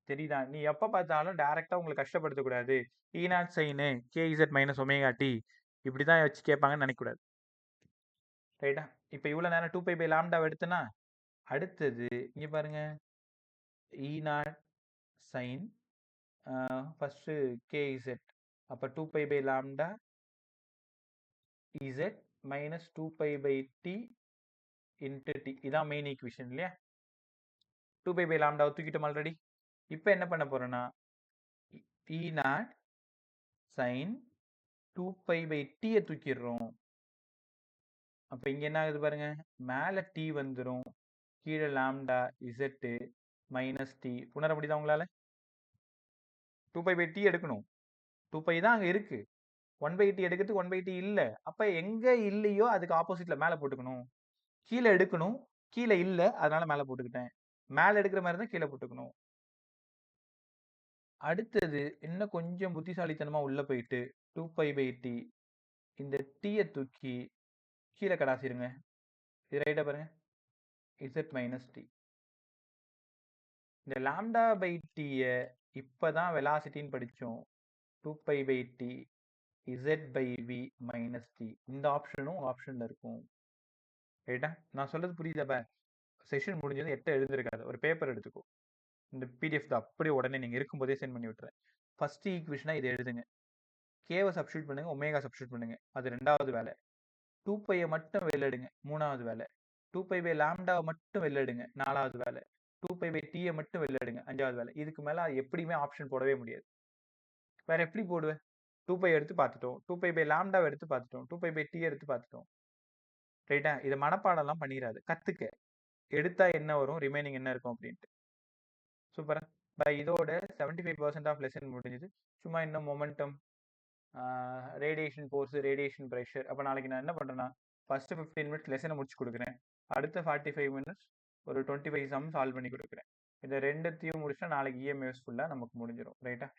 A: தெரியுதா? நீ எப்ப பார்த்தாலும் டைரக்டா உங்களுக்கு கஷ்டப்படுத்த கூடாது. E naught sine kz minus omega t இப்படிதான் வச்சு கேட்பாங்கன்னு நினைக்கக்கூடாது. ரைட்டா? இப்ப இவ்வளவு நேரம் 2π/λ எடுத்தனா அடுத்தது இங்க பாருங்க, E naught sine first KZ. அப்போ 2π/λ Z minus 2π/t into T. இதான் மெயின் ஈக்குவேஷன் இல்லையா? 2π/λ தூக்கிட்டோம் ஆல்ரெடி. இப்போ என்ன பண்ண போறோம்னா இ நாட் சைன் 2π/t தூக்கிடுறோம். அப்போ இங்கே என்ன ஆகுது பாருங்க, மேலே டி வந்துடும், கீழே லாம்டா இசட்டு மைனஸ் டி. உணர முடியுதா உங்களால? 2π/t எடுக்கணும். 2π தான் அங்கே இருக்கு. 1/t எடுக்கிறதுக்கு 1/t இல்லை. அப்போ எங்கே இல்லையோ அதுக்கு ஆப்போசிட்டில் மேலே போட்டுக்கணும். கீழே எடுக்கணும், கீழே இல்லை, அதனால மேலே போட்டுக்கிட்டேன். மேலே எடுக்கிற மாதிரி தான் கீழே போட்டுக்கணும். அடுத்தது இன்னும் கொஞ்சம் புத்திசாலித்தனமாக உள்ளே போயிட்டு 2π/t இந்த டீயை தூக்கி கீழே கடாசிருங்க. இது ரைட்டாக பாருங்க, இசட் மைனஸ் டி. இந்த லாம்டா பை டீயை இப்போ தான் வெலாசிட்டின்னு படித்தோம். 2π/t z/v minus D. இந்த ஆப்ஷனும் ஆப்ஷனில் இருக்கும். ரைட்டா? நான் சொல்றது புரியுதா? செஷன் முடிஞ்சது 8 எழுந்திருக்காது. ஒரு பேப்பர் எடுத்துக்கோ. இந்த பிடிஎஃப் தான் அப்படியே உடனே நீங்கள் இருக்கும்போதே சென்ட் பண்ணி விட்டுறேன். ஃபர்ஸ்ட் ஈக்குவேஷனாக இதை எழுதுங்க. கேவை சப்ஸ்டியூட் பண்ணுங்க, ஒமேகா சப்ஸ்டியூட் பண்ணுங்க, அது 2வது வேலை. 2π மட்டும் வெளில எடுங்க, 3வது வேலை. 2π/λ மட்டும் வெளில எடுங்க, 4வது வேலை. 2π/t மட்டும் வெளில எடுங்க, 5வது வேலை. இதுக்கு மேலே எப்படியுமே ஆப்ஷன் போடவே முடியாது. வேற எப்படி போடுவேன்? 2π எடுத்து பார்த்துட்டோம், 2π/λ எடுத்து பார்த்துட்டோம், 2π/t எடுத்து பார்த்துட்டோம். ரைட்டா? இதை மனப்பாடம்லாம் பண்ணிடாது, கற்றுக்க. எடுத்தா என்ன வரும், ரிமைனிங் என்ன இருக்கும் அப்படின்ட்டு. சூப்பரா? இதோட 75% ஆஃப் லெசன் முடிஞ்சுது. சும்மா இன்னும் momentum, radiation force, radiation pressure. அப்போ நாளைக்கு நான் என்ன பண்ணுறேன்னா ஃபஸ்ட்டு 15 மினிட்ஸ் லெசனை முடிச்சு கொடுக்குறேன். அடுத்த 45 மினிட்ஸ் ஒரு 25 சம் சால்வ் பண்ணி கொடுக்குறேன். இதை ரெண்டுத்தையும் முடிச்சா நாளைக்கு இஎம்எஸ் ஃபுல்லாக நமக்கு முடிஞ்சிடும். ரைட்டா?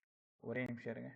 A: ஒரே நிமிஷம் இருங்க.